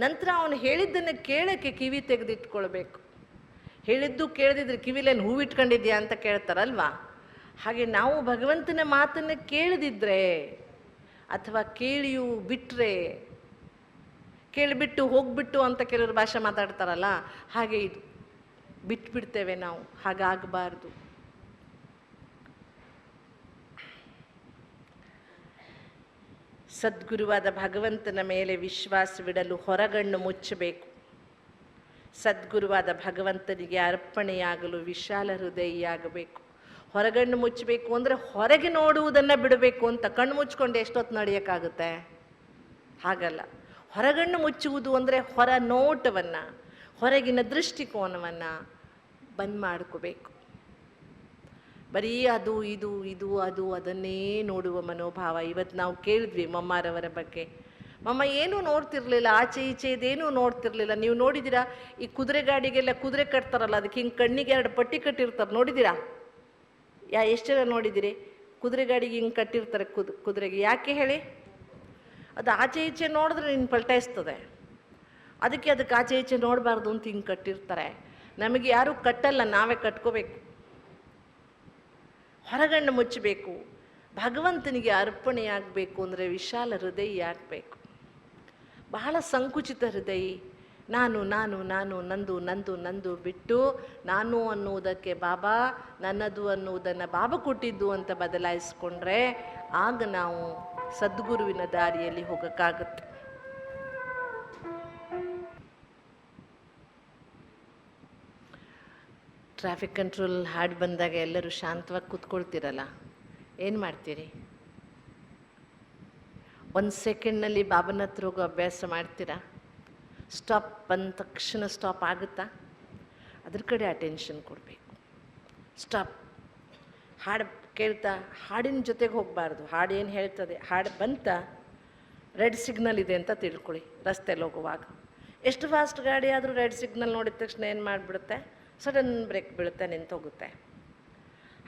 ನಂತರ ಅವನು ಹೇಳಿದ್ದನ್ನು ಕೇಳೋಕ್ಕೆ ಕಿವಿ ತೆಗೆದಿಟ್ಕೊಳ್ಬೇಕು. ಹೇಳಿದ್ದು ಕೇಳದಿದ್ರೆ ಕಿವಿಲೇನು ಹೂವಿಟ್ಕೊಂಡಿದ್ಯಾ ಅಂತ ಕೇಳ್ತಾರಲ್ವಾ, ಹಾಗೆ ನಾವು ಭಗವಂತನ ಮಾತನ್ನು ಕೇಳದಿದ್ರೆ ಅಥವಾ ಕೇಳಿಯೂ ಬಿಟ್ಟರೆ, ಕೇಳಿಬಿಟ್ಟು ಹೋಗ್ಬಿಟ್ಟು ಅಂತ ಕೆಲವರು ಭಾಷೆ ಮಾತಾಡ್ತಾರಲ್ಲ, ಹಾಗೆ ಇದು ಬಿಟ್ಬಿಡ್ತೇವೆ ನಾವು. ಹಾಗಾಗಬಾರ್ದು. ಸದ್ಗುರುವಾದ ಭಗವಂತನ ಮೇಲೆ ವಿಶ್ವಾಸವಿಡಲು ಹೊರಗಣ್ಣು ಮುಚ್ಚಬೇಕು. ಸದ್ಗುರುವಾದ ಭಗವಂತನಿಗೆ ಅರ್ಪಣೆಯಾಗಲು ವಿಶಾಲ ಹೃದಯಿಯಾಗಬೇಕು. ಹೊರಗಣ್ಣು ಮುಚ್ಚಬೇಕು ಅಂದರೆ ಹೊರಗೆ ನೋಡುವುದನ್ನು ಬಿಡಬೇಕು ಅಂತ. ಕಣ್ಣು ಮುಚ್ಕೊಂಡು ಎಷ್ಟೊತ್ತು ನಡೆಯೋಕ್ಕಾಗುತ್ತೆ? ಹಾಗಲ್ಲ. ಹೊರಗಣ್ಣು ಮುಚ್ಚುವುದು ಅಂದರೆ ಹೊರ ನೋಟವನ್ನು, ಹೊರಗಿನ ದೃಷ್ಟಿಕೋನವನ್ನು ಬಂದ್ ಮಾಡ್ಕೋಬೇಕು. ಬರೀ ಅದು ಇದು ಇದು ಅದು ಅದನ್ನೇ ನೋಡುವ ಮನೋಭಾವ. ಇವತ್ತು ನಾವು ಕೇಳಿದ್ವಿ ಮಮ್ಮಾರವರ ಬಗ್ಗೆ. ಮಮ್ಮ ಏನೂ ನೋಡ್ತಿರ್ಲಿಲ್ಲ, ಆಚೆ ಈಚೆ ಇದೇನೂ ನೋಡ್ತಿರ್ಲಿಲ್ಲ. ನೀವು ನೋಡಿದ್ದೀರಾ? ಈ ಕುದುರೆ ಗಾಡಿಗೆಲ್ಲ ಕುದುರೆ ಕಟ್ತಾರಲ್ಲ, ಅದಕ್ಕೆ ಹಿಂಗೆ ಕಣ್ಣಿಗೆ 2 ಪಟ್ಟಿ ಕಟ್ಟಿರ್ತಾರೆ, ನೋಡಿದ್ದೀರಾ? ಎಷ್ಟು ಜನ ನೋಡಿದ್ದೀರಿ? ಕುದುರೆ ಗಾಡಿಗೆ ಹಿಂಗೆ ಕಟ್ಟಿರ್ತಾರೆ ಕುದುರೆಗೆ. ಯಾಕೆ ಹೇಳಿ? ಅದು ಆಚೆ ಈಚೆ ನೋಡಿದ್ರೆ ನಿನ್ನ ಪಲ್ಟಾಯಿಸ್ತದೆ. ಅದಕ್ಕೆ ಆಚೆ ಈಚೆ ನೋಡಬಾರ್ದು ಅಂತ ಹಿಂಗೆ ಕಟ್ಟಿರ್ತಾರೆ. ನಮಗೆ ಯಾರೂ ಕಟ್ಟಲ್ಲ, ನಾವೇ ಕಟ್ಕೋಬೇಕು. ಹೊರಗಣ್ಣು ಮುಚ್ಚಬೇಕು. ಭಗವಂತನಿಗೆ ಅರ್ಪಣೆಯಾಗಬೇಕು ಅಂದರೆ ವಿಶಾಲ ಹೃದಯ ಆಗಬೇಕು. ಬಹಳ ಸಂಕುಚಿತ ಹೃದಯ. ನಾನು ನಾನು ನಾನು ನಂದು ನಂದು ನಂದು ಬಿಟ್ಟು ನಾನು ಅನ್ನುವುದಕ್ಕೆ ಬಾಬಾ, ನನ್ನದು ಅನ್ನುವುದನ್ನು ಬಾಬಾ ಕೊಟ್ಟಿದ್ದು ಅಂತ ಬದಲಾಯಿಸ್ಕೊಂಡ್ರೆ ಆಗ ನಾವು ಸದ್ಗುರುವಿನ ದಾರಿಯಲ್ಲಿ ಹೋಗೋಕ್ಕಾಗುತ್ತೆ. ಟ್ರಾಫಿಕ್ ಕಂಟ್ರೋಲ್ ಹಾಡು ಬಂದಾಗ ಎಲ್ಲರೂ ಶಾಂತವಾಗಿ ಕೂತ್ಕೊಳ್ತೀರಲ್ಲ, ಏನು ಮಾಡ್ತೀರಿ? 1 ಸೆಕೆಂಡ್ನಲ್ಲಿ ಬಾಬನ ಹತ್ರ ಹೋಗೋ ಅಭ್ಯಾಸ ಮಾಡ್ತೀರಾ? ಸ್ಟಾಪ್ ಬಂದ ತಕ್ಷಣ ಸ್ಟಾಪ್ ಆಗುತ್ತಾ? ಅದ್ರ ಕಡೆ ಅಟೆನ್ಷನ್ ಕೊಡಬೇಕು. ಸ್ಟಾಪ್. ಹಾಡು ಕೇಳ್ತಾ ಹಾಡಿನ ಜೊತೆಗೆ ಹೋಗಬಾರ್ದು. ಹಾಡು ಏನು ಹೇಳ್ತದೆ, ಹಾಡು ಬಂತ ರೆಡ್ ಸಿಗ್ನಲ್ ಇದೆ ಅಂತ ತಿಳ್ಕೊಳ್ಳಿ. ರಸ್ತೆಯಲ್ಲಿ ಹೋಗುವಾಗ ಎಷ್ಟು ಫಾಸ್ಟ್ ಗಾಡಿ ಆದರೂ ರೆಡ್ ಸಿಗ್ನಲ್ ನೋಡಿದ ತಕ್ಷಣ ಏನು ಮಾಡಿಬಿಡುತ್ತೆ? ಸಡನ್ ಬ್ರೇಕ್ ಬೀಳುತ್ತೆ, ನಿಂತೋಗುತ್ತೆ.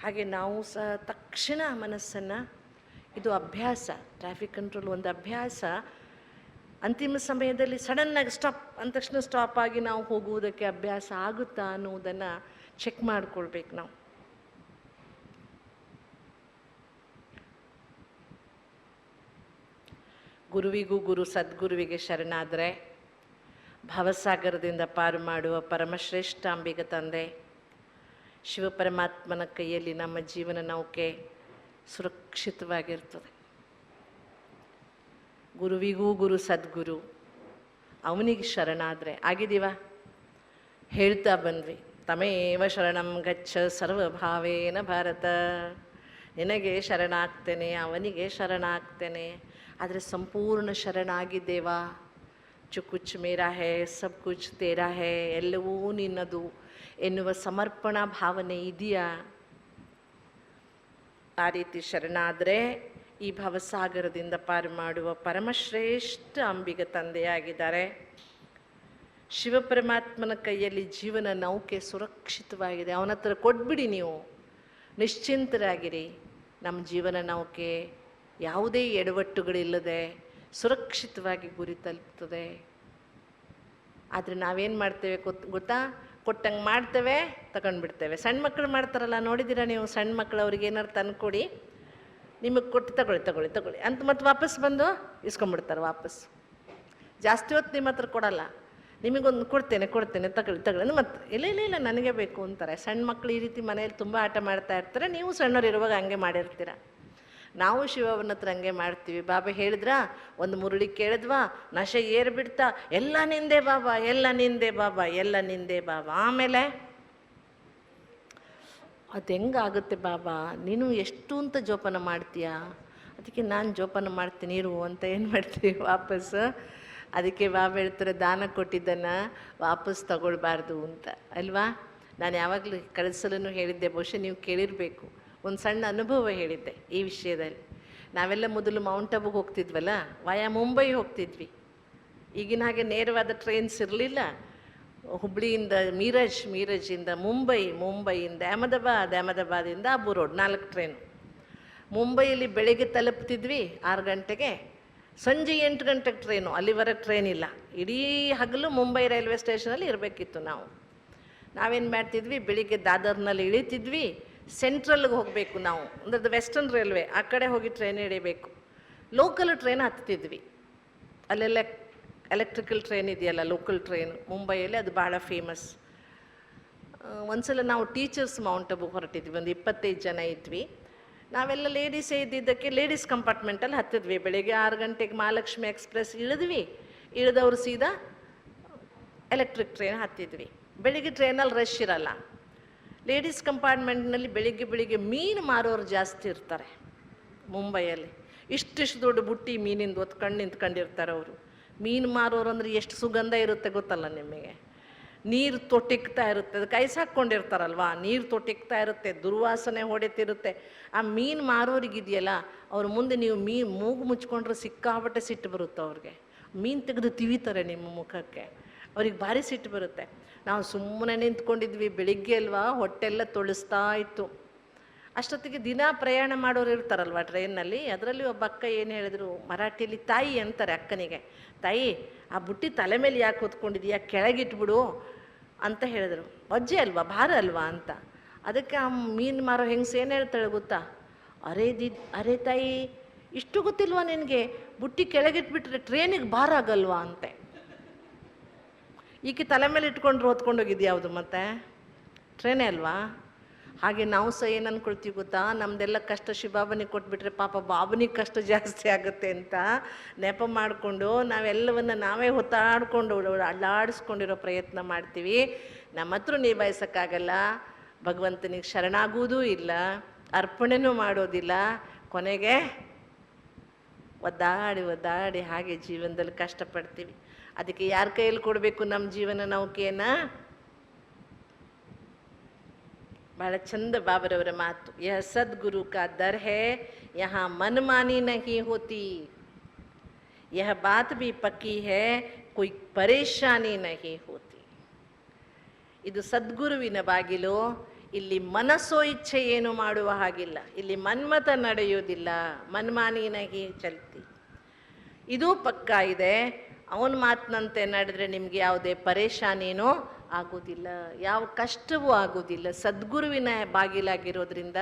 ಹಾಗೆ ನಾವು ಸಹ ತಕ್ಷಣ ಮನಸ್ಸನ್ನು, ಇದು ಅಭ್ಯಾಸ. ಟ್ರಾಫಿಕ್ ಕಂಟ್ರೋಲ್ ಒಂದು ಅಭ್ಯಾಸ. ಅಂತಿಮ ಸಮಯದಲ್ಲಿ ಸಡನ್ನಾಗಿ ಸ್ಟಾಪ್ ಅಂದ ತಕ್ಷಣ ಸ್ಟಾಪ್ ಆಗಿ ನಾವು ಹೋಗುವುದಕ್ಕೆ ಅಭ್ಯಾಸ ಆಗುತ್ತಾ ಅನ್ನುವುದನ್ನು ಚೆಕ್ ಮಾಡಿಕೊಳ್ಬೇಕು ನಾವು. ಗುರುವಿಗೂ ಗುರು ಸದ್ಗುರುವಿಗೆ ಶರಣಾದರೆ ಭವಸಾಗರದಿಂದ ಪಾರು ಮಾಡುವ ಪರಮಶ್ರೇಷ್ಠ ಅಂಬಿಗ ತಂದೆ ಶಿವಪರಮಾತ್ಮನ ಕೈಯಲ್ಲಿ ನಮ್ಮ ಜೀವನ ನೌಕೆ ಸುರಕ್ಷಿತವಾಗಿರ್ತದೆ. ಗುರುವಿಗೂ ಗುರು ಸದ್ಗುರು, ಅವನಿಗೆ ಶರಣಾದರೆ ಆಗಿದ್ದೀವ? ಹೇಳ್ತಾ ಬಂದ್ವಿ, ತಮೇವ ಶರಣಂ ಗಚ್ಚ ಸರ್ವಭಾವೇನ ಭಾರತ. ನಿನಗೆ ಶರಣಾಗ್ತೇನೆ, ಅವನಿಗೆ ಶರಣಾಗ್ತೇನೆ. ಆದರೆ ಸಂಪೂರ್ಣ ಶರಣಾಗಿದ್ದೇವಾ? ಜೋ ಕುಚ್ ಮೇರಾ ಹೇ ಸಬ್ ಕುಚ್ ತೇರಾ ಹೇ, ಎಲ್ಲವೂ ನಿನ್ನದು ಎನ್ನುವ ಸಮರ್ಪಣಾ ಭಾವನೆ ಇದೆಯಾ? ಆ ರೀತಿ ಶರಣಾದರೆ ಈ ಭವಸಾಗರದಿಂದ ಪಾರು ಮಾಡುವ ಪರಮಶ್ರೇಷ್ಠ ಅಂಬಿಗ ತಂದೆಯಾಗಿದ್ದಾರೆ. ಶಿವಪರಮಾತ್ಮನ ಕೈಯಲ್ಲಿ ಜೀವನ ನೌಕೆ ಸುರಕ್ಷಿತವಾಗಿದೆ. ಅವನ ಹತ್ರ ಕೊಟ್ಬಿಡಿ, ನೀವು ನಿಶ್ಚಿಂತರಾಗಿರಿ. ನಮ್ಮ ಜೀವನ ನೌಕೆ ಯಾವುದೇ ಎಡವಟ್ಟುಗಳಿಲ್ಲದೆ ಸುರಕ್ಷಿತವಾಗಿ ಗುರಿ ತಲುಪ್ತದೆ. ಆದರೆ ನಾವೇನು ಮಾಡ್ತೇವೆ ಗೊತ್ತಾ? ಕೊಟ್ಟಂಗೆ ಮಾಡ್ತೇವೆ, ತಗೊಂಡ್ಬಿಡ್ತೇವೆ. ಸಣ್ಣ ಮಕ್ಕಳು ಮಾಡ್ತಾರಲ್ಲ, ನೋಡಿದ್ದೀರಾ ನೀವು? ಸಣ್ಣ ಮಕ್ಕಳು ಅವ್ರಿಗೆ ಏನಾರು ತಂದ್ಕೊಡಿ, ನಿಮಗೆ ಕೊಟ್ಟು ತಗೊಳ್ಳಿ ಅಂತ ಮತ್ತೆ ವಾಪಸ್ ಬಂದು ಇಸ್ಕೊಂಡ್ಬಿಡ್ತಾರೆ ವಾಪಸ್. ಜಾಸ್ತಿ ಹೊತ್ತು ನಿಮ್ಮ ಹತ್ರ ಕೊಡಲ್ಲ. ನಿಮಗೊಂದು ಕೊಡ್ತೇನೆ ತಗೊಳ್ಳಿ ಮತ್ತೆ ಇಲ್ಲ ನನಗೆ ಬೇಕು ಅಂತಾರೆ. ಸಣ್ಣ ಮಕ್ಕಳು ಈ ರೀತಿ ಮನೆಯಲ್ಲಿ ತುಂಬ ಆಟ ಮಾಡ್ತಾ ಇರ್ತಾರೆ. ನೀವು ಸಣ್ಣವ್ರು ಇರುವಾಗ ಹಂಗೆ ಮಾಡಿರ್ತೀರ. ನಾವು ಶಿವನ ಹತ್ರ ಹಂಗೆ ಮಾಡ್ತೀವಿ. ಬಾಬಾ ಹೇಳಿದ್ರ, ಒಂದು ಮುರುಳಿ ಕೇಳಿದ್ವಾ, ನಶೆ ಏರ್ಬಿಡ್ತಾ, ಎಲ್ಲ ನಿಂದೆ ಬಾಬಾ, ಎಲ್ಲ ನಿಂದೆ ಬಾಬಾ, ಎಲ್ಲ ನಿಂದೆ ಬಾಬಾ. ಆಮೇಲೆ ಅದು ಹೆಂಗಾಗುತ್ತೆ ಬಾಬಾ, ನೀನು ಎಷ್ಟು ಅಂತ ಜೋಪಾನ ಮಾಡ್ತೀಯಾ? ಅದಕ್ಕೆ ನಾನು ಜೋಪಾನ ಮಾಡ್ತೀನಿ ಇರು ಅಂತ ಏನು ಮಾಡ್ತೀವಿ ವಾಪಸ್. ಅದಕ್ಕೆ ಬಾಬಾ ಹೇಳ್ತಾರೆ, ದಾನ ಕೊಟ್ಟಿದ್ದನ್ನು ವಾಪಸ್ ತಗೊಳ್ಬಾರ್ದು ಅಂತ ಅಲ್ವಾ. ನಾನು ಯಾವಾಗಲೂ ಕಳಿಸಲೂ ಹೇಳಿದ್ದೆ, ಬಹುಶಃ ನೀವು ಕೇಳಿರಬೇಕು. ಒಂದು ಸಣ್ಣ ಅನುಭವ ಹೇಳಿದ್ದೆ ಈ ವಿಷಯದಲ್ಲಿ. ನಾವೆಲ್ಲ ಮೊದಲು ಮೌಂಟ್ ಅಬುಗೆ ಹೋಗ್ತಿದ್ವಲ್ಲ, ವಾಯಾ ಮುಂಬೈ ಹೋಗ್ತಿದ್ವಿ. ಈಗಿನ ಹಾಗೆ ನೇರವಾದ ಟ್ರೈನ್ಸ್ ಇರಲಿಲ್ಲ. ಹುಬ್ಳಿಯಿಂದ ಮೀರಜಿಂದ ಮುಂಬೈಯಿಂದ ಅಹಮದಾಬಾದಿಂದ ಅಬು ರೋಡ್ 4 ಟ್ರೈನು. ಮುಂಬೈಯಲ್ಲಿ ಬೆಳಗ್ಗೆ ತಲುಪ್ತಿದ್ವಿ 6 ಗಂಟೆಗೆ, ಸಂಜೆ 8 ಗಂಟೆಗೆ ಟ್ರೈನು. ಅಲ್ಲಿವರೆಗೆ ಟ್ರೈನ್ ಇಲ್ಲ. ಇಡೀ ಹಗಲು ಮುಂಬೈ ರೈಲ್ವೆ ಸ್ಟೇಷನಲ್ಲಿ ಇರಬೇಕಿತ್ತು ನಾವು. ನಾವೇನು ಮಾಡ್ತಿದ್ವಿ, ಬೆಳಿಗ್ಗೆ ದಾದರ್ನಲ್ಲಿ ಇಳಿತಿದ್ವಿ, ಸೆಂಟ್ರಲ್ಗೆ ಹೋಗಬೇಕು ನಾವು, ಅಂದರೆ ವೆಸ್ಟರ್ನ್ ರೈಲ್ವೆ, ಆ ಕಡೆ ಹೋಗಿ ಟ್ರೈನ್ ಹಿಡಿಬೇಕು. ಲೋಕಲ್ ಟ್ರೈನ್ ಹತ್ತಿದ್ವಿ. ಅಲ್ಲೆಲ್ಲ ಎಲೆಕ್ಟ್ರಿಕಲ್ ಟ್ರೈನ್ ಇದೆಯಲ್ಲ, ಲೋಕಲ್ ಟ್ರೈನ್ ಮುಂಬೈಯಲ್ಲಿ, ಅದು ಭಾಳ ಫೇಮಸ್. ಒಂದ್ಸಲ ನಾವು ಟೀಚರ್ಸ್ ಮೌಂಟ್ ಅಬುಗೆ ಹೊರಟಿದ್ವಿ, ಒಂದು 25 ಜನ ಇದ್ವಿ. ನಾವೆಲ್ಲ ಲೇಡೀಸೇ ಇದ್ದಿದ್ದಕ್ಕೆ ಲೇಡೀಸ್ ಕಂಪಾರ್ಟ್ಮೆಂಟಲ್ಲಿ ಹತ್ತಿದ್ವಿ. ಬೆಳಿಗ್ಗೆ 6 ಗಂಟೆಗೆ ಮಹಾಲಕ್ಷ್ಮಿ ಎಕ್ಸ್ಪ್ರೆಸ್ ಇಳಿದವರು ಸೀದಾ ಎಲೆಕ್ಟ್ರಿಕ್ ಟ್ರೈನ್ ಹತ್ತಿದ್ವಿ. ಬೆಳಿಗ್ಗೆ ಟ್ರೈನಲ್ಲಿ ರಶ್ ಇರಲ್ಲ. ಲೇಡೀಸ್ ಕಂಪಾರ್ಟ್ಮೆಂಟ್ನಲ್ಲಿ ಬೆಳಿಗ್ಗೆ ಮೀನು ಮಾರೋರು ಜಾಸ್ತಿ ಇರ್ತಾರೆ ಮುಂಬೈಯಲ್ಲಿ. ಇಷ್ಟಿಷ್ಟು ದೊಡ್ಡ ಬುಟ್ಟಿ ಮೀನಿಂದ ಹೊತ್ಕೊಂಡು ನಿಂತ್ಕೊಂಡಿರ್ತಾರೆ ಅವರು. ಮೀನು ಮಾರೋರು ಅಂದರೆ ಎಷ್ಟು ಸುಗಂಧ ಇರುತ್ತೆ ಗೊತ್ತಲ್ಲ ನಿಮಗೆ. ನೀರು ತೊಟ್ಟಿಕ್ತಾ ಇರುತ್ತೆ, ಅದಕ್ಕೆ ಐಸ್ ಹಾಕ್ಕೊಂಡಿರ್ತಾರಲ್ವ, ನೀರು ತೊಟ್ಟಿಕ್ತಾ ಇರುತ್ತೆ, ದುರ್ವಾಸನೆ ಹೊಡೆತಿರುತ್ತೆ. ಆ ಮೀನು ಮಾರೋರಿಗಿದೆಯಲ್ಲ, ಅವ್ರ ಮುಂದೆ ನೀವು ಮೂಗು ಮುಚ್ಕೊಂಡ್ರೆ ಸಿಕ್ಕಾಬಟ್ಟೆ ಸಿಟ್ಟು ಬರುತ್ತೆ ಅವ್ರಿಗೆ. ಮೀನು ತೆಗೆದು ತಿವಿತಾರೆ ನಿಮ್ಮ ಮುಖಕ್ಕೆ, ಅವ್ರಿಗೆ ಭಾರಿ ಸಿಟ್ಟು ಬರುತ್ತೆ. ನಾವು ಸುಮ್ಮನೆ ನಿಂತ್ಕೊಂಡಿದ್ವಿ. ಬೆಳಿಗ್ಗೆ ಅಲ್ವಾ, ಹೊಟ್ಟೆಲ್ಲ ತೊಳಿಸ್ತಾ ಇತ್ತು. ಅಷ್ಟೊತ್ತಿಗೆ ದಿನ ಪ್ರಯಾಣ ಮಾಡೋರು ಇರ್ತಾರಲ್ವ ಟ್ರೈನ್ನಲ್ಲಿ. ಅದರಲ್ಲಿ ಒಬ್ಬ ಅಕ್ಕ ಏನು ಹೇಳಿದ್ರು, ಮರಾಠಿಯಲ್ಲಿ ತಾಯಿ ಅಂತಾರೆ ಅಕ್ಕನಿಗೆ, ತಾಯಿ ಆ ಬುಟ್ಟಿ ತಲೆ ಮೇಲೆ ಯಾಕೆ ಹೊತ್ಕೊಂಡಿದೀಯಾ, ಕೆಳಗಿಟ್ಬಿಡು ಅಂತ ಹೇಳಿದ್ರು. ಅಜ್ಜೆ ಅಲ್ವಾ, ಭಾರ ಅಲ್ವಾ ಅಂತ. ಅದಕ್ಕೆ ಆ ಮೀನು ಮಾರೋ ಹೆಂಗಸ ಏನು ಹೇಳ್ತಾಳೆ ಗೊತ್ತಾ, ಅರೆ ತಾಯಿ, ಇಷ್ಟು ಗೊತ್ತಿಲ್ವಾ ನಿನಗೆ, ಬುಟ್ಟಿ ಕೆಳಗಿಟ್ಬಿಟ್ರೆ ಟ್ರೈನಿಗೆ ಭಾರ ಆಗಲ್ವಾ ಅಂತೆ. ಈಕೆ ತಲೆ ಮೇಲೆ ಇಟ್ಕೊಂಡ್ರು ಹೊತ್ಕೊಂಡೋಗಿದ್ದು ಯಾವುದು ಮತ್ತೆ ಟ್ರೈನೇ ಅಲ್ವಾ. ಹಾಗೆ ನಾವು ಸಹ ಏನು ಅಂದ್ಕೊಳ್ತೀವಿ ಗೊತ್ತಾ, ನಮ್ಮದೆಲ್ಲ ಕಷ್ಟ ಶಿವಬಾಬನಿಗೆ ಕೊಟ್ಬಿಟ್ರೆ ಪಾಪ ಬಾಬನಿಗೆ ಕಷ್ಟ ಜಾಸ್ತಿ ಆಗುತ್ತೆ ಅಂತ ನೆಪ ಮಾಡಿಕೊಂಡು ನಾವೆಲ್ಲವನ್ನು ನಾವೇ ಹೊತ್ತಾಡ್ಕೊಂಡು ಅಲ್ಲಾಡಿಸ್ಕೊಂಡಿರೋ ಪ್ರಯತ್ನ ಮಾಡ್ತೀವಿ. ನಮ್ಮ ಹತ್ರ ನಿಭಾಯಿಸೋಕ್ಕಾಗಲ್ಲ. ಭಗವಂತನಿಗೆ ಶರಣಾಗುವುದೂ ಇಲ್ಲ, ಅರ್ಪಣೆನೂ ಮಾಡೋದಿಲ್ಲ. ಕೊನೆಗೆ ಒದ್ದಾಡಿ ಹಾಗೆ ಜೀವನದಲ್ಲಿ ಕಷ್ಟಪಡ್ತೀವಿ. ಅದಕ್ಕೆ ಯಾರ ಕೈಯಲ್ಲಿ ಕೊಡಬೇಕು ನಮ್ಮ ಜೀವನ ನೌಕೆಯನ್ನು? ಬಹಳ ಚಂದ ಬಾಬರವರ ಮಾತು, ಯಹ ಸದ್ಗುರು ಕಾ ದರ್ ಹೈ, ಯಹಾ ಮನ್ಮಾನಿ ನಹಿ ಹೋತಿ, ಯಹ ಬಾತ್ ಭಿ ಪಕ್ಕಿ ಹೈ, ಕೊಯ್ ಪರೇಶಾನಿ ನಹಿ ಹೋತಿ. ಇದು ಸದ್ಗುರುವಿನ ಬಾಗಿಲು. ಇಲ್ಲಿ ಮನಸ್ಸೋ ಇಚ್ಛೆ ಏನು ಮಾಡುವ ಹಾಗಿಲ್ಲ. ಇಲ್ಲಿ ಮನ್ಮತ ನಡೆಯುವುದಿಲ್ಲ, ಮನ್ಮಾನಿ ನಹಿ ಚಲ್ತಿ. ಇದು ಪಕ್ಕ ಇದೆ. ಅವನ ಮಾತಿನಂತೆ ನಡೆದ್ರೆ ನಿಮಗೆ ಯಾವುದೇ ಪರೇಶಾನಿನೂ ಆಗೋದಿಲ್ಲ, ಯಾವ ಕಷ್ಟವೂ ಆಗೋದಿಲ್ಲ. ಸದ್ಗುರುವಿನ ಬಾಗಿಲಾಗಿರೋದ್ರಿಂದ,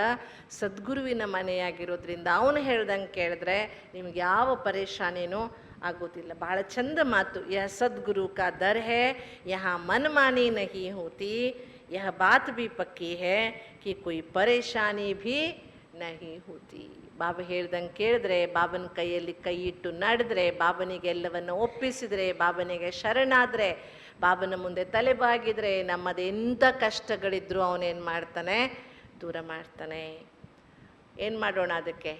ಸದ್ಗುರುವಿನ ಮನೆಯಾಗಿರೋದ್ರಿಂದ ಅವನು ಹೇಳ್ದಂಗೆ ಕೇಳಿದ್ರೆ ನಿಮ್ಗೆ ಯಾವ ಪರೇಶಾನಿನೂ ಆಗೋದಿಲ್ಲ. ಬಹಳ ಚಂದ ಮಾತು. ಯಹ ಸದ್ಗುರು ಕಾ ದರ್ ಹೈ, ಯಹಾ ಮನ್ಮಾನಿ ನಹಿ ಹೋತಿ, ಯಹ ಬಾತ್ ಭಿ ಪಕ್ಕಿ ಹೈ ಕಿ ಕೊಯ್ ಪರೇಶಾನಿ ಭಿ ನಹಿ ಹೋತಿ. ಬಾಬಾ ಹೇಳ್ದಂಗೆ ಕೇಳಿದ್ರೆ, ಬಾಬನ ಕೈಯಲ್ಲಿ ಕೈ ಇಟ್ಟು ನಡೆದ್ರೆ, ಬಾಬನಿಗೆ ಎಲ್ಲವನ್ನು ಒಪ್ಪಿಸಿದರೆ, ಬಾಬನಿಗೆ ಶರಣಾದರೆ, ಬಾಬನ ಮುಂದೆ ತಲೆಬಾಗಿದ್ರೆ, ನಮ್ಮದೆಂಥ ಕಷ್ಟಗಳಿದ್ರೂ ಅವನೇನು ಮಾಡ್ತಾನೆ, ದೂರ ಮಾಡ್ತಾನೆ. ಏನು ಮಾಡೋಣ ಅದಕ್ಕೆ?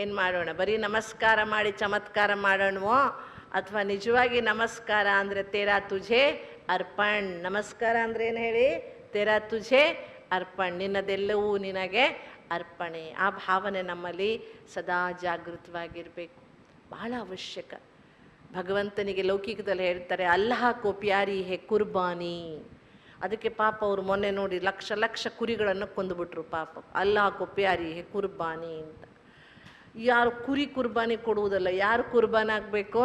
ಏನು ಮಾಡೋಣ? ಬರೀ ನಮಸ್ಕಾರ ಮಾಡಿ ಚಮತ್ಕಾರ ಮಾಡೋಣವೋ, ಅಥವಾ ನಿಜವಾಗಿ ನಮಸ್ಕಾರ ಅಂದರೆ ತೇರಾ ತುझे ಅರ್ಪಣ್. ನಮಸ್ಕಾರ ಅಂದರೆ ಏನು ಹೇಳಿ? ತೇರಾ ತುझे ಅರ್ಪಣ್, ನಿನ್ನದೆಲ್ಲವೂ ನಿನಗೆ ಅರ್ಪಣೆ. ಆ ಭಾವನೆ ನಮ್ಮಲ್ಲಿ ಸದಾ ಜಾಗೃತವಾಗಿರಬೇಕು, ಬಹಳ ಅವಶ್ಯಕ. ಭಗವಂತನಿಗೆ ಲೌಕಿಕದಲ್ಲಿ ಹೇಳ್ತಾರೆ, ಅಲ್ಲಾಹ ಕೋ ಪ್ಯಾರಿ ಹೇ ಕುರ್ಬಾನಿ. ಅದಕ್ಕೆ ಪಾಪ ಅವರು ಮೊನ್ನೆ ನೋಡಿ ಲಕ್ಷ ಕುರಿಗಳನ್ನು ಕೊಂದುಬಿಟ್ರು ಪಾಪ. ಅಲ್ಲಾಹ ಕೋ ಪ್ಯಾರಿ ಹೇ ಕುರ್ಬಾನಿ ಅಂತ. ಯಾರು ಕುರಿ ಕುರ್ಬಾನಿ ಕೊಡುವುದಲ್ಲ, ಯಾರು ಕುರ್ಬಾನ್ ಆಗಬೇಕು?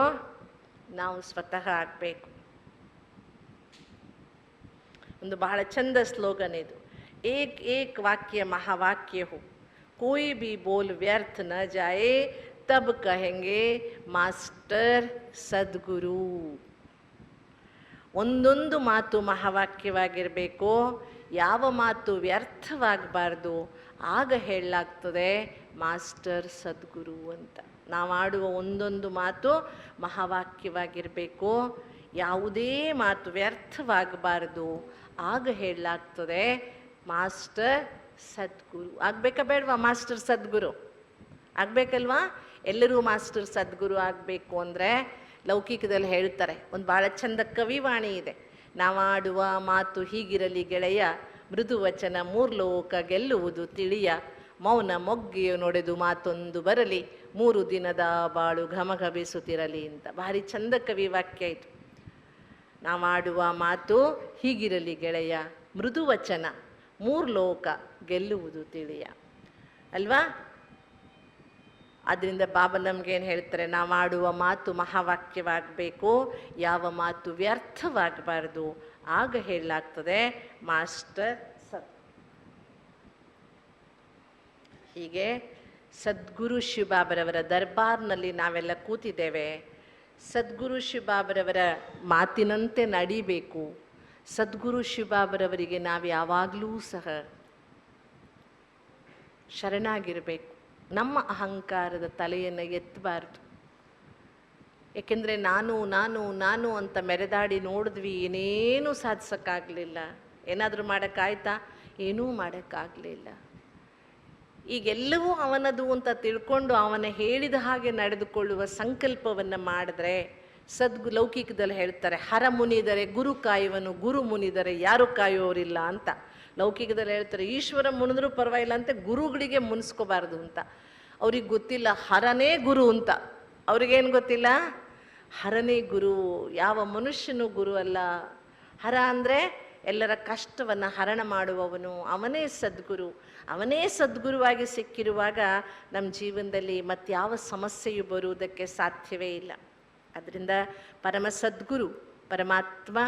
ನಾವು ಸ್ವತಃ ಆಗಬೇಕು. ಒಂದು ಬಹಳ ಚಂದ ಸ್ಲೋಗನ್ ಇದು. ಏಕ್ ವಾಕ್ಯ ಮಹಾವಾಕ್ಯ ಹೋ, ಕೋಯಿ ಬಿ ಬೋಲ್ ವ್ಯರ್ಥ ನ ಜಾಯೆ, ತಬ್ ಕಹೆಂಗೆ ಮಾಸ್ಟರ್ ಸದ್ಗುರು. ಒಂದೊಂದು ಮಾತು ಮಹಾವಾಕ್ಯವಾಗಿರಬೇಕು, ಯಾವ ಮಾತು ವ್ಯರ್ಥವಾಗಬಾರ್ದು, ಆಗ ಹೇಳಲಾಗ್ತದೆ ಮಾಸ್ಟರ್ ಸದ್ಗುರು ಅಂತ. ನಾವಾಡುವ ಒಂದೊಂದು ಮಾತು ಮಹಾವಾಕ್ಯವಾಗಿರಬೇಕು, ಯಾವುದೇ ಮಾತು ವ್ಯರ್ಥವಾಗಬಾರ್ದು, ಆಗ ಹೇಳಲಾಗ್ತದೆ ಮಾಸ್ಟರ್ ಸದ್ಗುರು. ಆಗಬೇಕಾ ಬೇಡವಾ ಮಾಸ್ಟರ್ ಸದ್ಗುರು? ಆಗಬೇಕಲ್ವಾ? ಎಲ್ಲರೂ ಮಾಸ್ಟರ್ ಸದ್ಗುರು ಆಗಬೇಕು ಅಂದರೆ ಲೌಕಿಕದಲ್ಲಿ ಹೇಳ್ತಾರೆ, ಒಂದು ಭಾಳ ಚಂದ ಕವಿವಾಣಿ ಇದೆ. ನಾವಾಡುವ ಮಾತು ಹೀಗಿರಲಿ ಗೆಳೆಯ, ಮೃದು ವಚನ ಮೂರ್ಲೋಕ ಗೆಲ್ಲುವುದು ತಿಳಿಯ, ಮೌನ ಮೊಗ್ಗೆಯು ನೊಡೆದು ಮಾತೊಂದು ಬರಲಿ, 3 ದಿನದ ಬಾಳು ಘಮಘಮಿಸುತ್ತಿರಲಿ ಅಂತ. ಭಾರಿ ಚಂದ ಕವಿ ವಾಕ್ಯ ಇದು. ನಾವಾಡುವ ಮಾತು ಹೀಗಿರಲಿ ಗೆಳೆಯ, ಮೃದು ವಚನ ಮೂರ್ಲೋಕ ಗೆಲ್ಲುವುದು ತಿಳಿಯ ಅಲ್ವಾ? ಆದ್ದರಿಂದ ಬಾಬಾ ನಮಗೇನು ಹೇಳ್ತಾರೆ, ನಾವಾಡುವ ಮಾತು ಮಹಾವಾಕ್ಯವಾಗಬೇಕು, ಯಾವ ಮಾತು ವ್ಯರ್ಥವಾಗಬಾರ್ದು, ಆಗ ಹೇಳಲಾಗ್ತದೆ ಮಾಸ್ಟರ್ ಸತ್. ಹೀಗೆ ಸದ್ಗುರು ಶಿವಬಾಬರವರ ದರ್ಬಾರ್ನಲ್ಲಿ ನಾವೆಲ್ಲ ಕೂತಿದ್ದೇವೆ. ಸದ್ಗುರು ಶಿವಬಾಬರವರ ಮಾತಿನಂತೆ ನಡಿಬೇಕು. ಸದ್ಗುರು ಶಿವಬಾಬರವರಿಗೆ ನಾವು ಯಾವಾಗಲೂ ಸಹ ಶರಣಾಗಿರಬೇಕು. ನಮ್ಮ ಅಹಂಕಾರದ ತಲೆಯನ್ನು ಎತ್ತಬಾರ್ದು. ಏಕೆಂದರೆ ನಾನು ನಾನು ನಾನು ಅಂತ ಮೆರೆದಾಡಿ ನೋಡಿದ್ವಿ, ಏನೇನೂ ಸಾಧಿಸೋಕ್ಕಾಗಲಿಲ್ಲ. ಏನಾದರೂ ಮಾಡೋಕ್ಕಾಯ್ತಾ? ಏನೂ ಮಾಡೋಕ್ಕಾಗಲಿಲ್ಲ. ಈಗೆಲ್ಲವೂ ಅವನದು ಅಂತ ತಿಳ್ಕೊಂಡು ಅವನ ಹೇಳಿದ ಹಾಗೆ ನಡೆದುಕೊಳ್ಳುವ ಸಂಕಲ್ಪವನ್ನು ಮಾಡಿದ್ರೆ, ಲೌಕಿಕದಲ್ಲಿ ಹೇಳ್ತಾರೆ, ಹರ ಮುನಿದರೆ ಗುರು ಕಾಯುವನು, ಗುರು ಮುನಿದರೆ ಯಾರು ಕಾಯುವವರಿಲ್ಲ ಅಂತ. ಲೌಕಿಕದಲ್ಲಿ ಹೇಳ್ತಾರೆ, ಈಶ್ವರ ಮುನಿದ್ರೂ ಪರವಾಗಿಲ್ಲ ಅಂತ ಗುರುಗಳಿಗೆ ಮುನಿಸ್ಕೋಬಾರ್ದು ಅಂತ. ಅವ್ರಿಗೆ ಗೊತ್ತಿಲ್ಲ ಹರನೇ ಗುರು ಅಂತ. ಅವ್ರಿಗೇನು ಗೊತ್ತಿಲ್ಲ? ಹರನೇ ಗುರು. ಯಾವ ಮನುಷ್ಯನೂ ಗುರು ಅಲ್ಲ. ಹರ ಅಂದರೆ ಎಲ್ಲರ ಕಷ್ಟವನ್ನು ಹರಣ ಮಾಡುವವನು, ಅವನೇ ಸದ್ಗುರು. ಅವನೇ ಸದ್ಗುರುವಾಗಿ ಸಿಕ್ಕಿರುವಾಗ ನಮ್ಮ ಜೀವನದಲ್ಲಿ ಮತ್ಯಾವ ಸಮಸ್ಯೆಯು ಬರುವುದಕ್ಕೆ ಸಾಧ್ಯವೇ ಇಲ್ಲ. ಅದರಿಂದ ಪರಮ ಸದ್ಗುರು ಪರಮಾತ್ಮ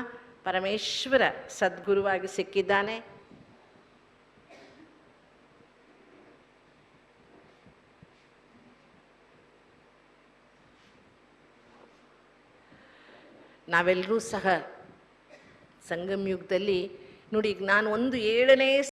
ಪರಮೇಶ್ವರ ಸದ್ಗುರುವಾಗಿ ಸಿಕ್ಕಿದ್ದಾನೆ. ನಾವೆಲ್ಲರೂ ಸಹ ಸಂಗಮ ಯುಗದಲ್ಲಿ ನೋಡಿ, ಈಗ ನಾನು ಒಂದು 7ನೇ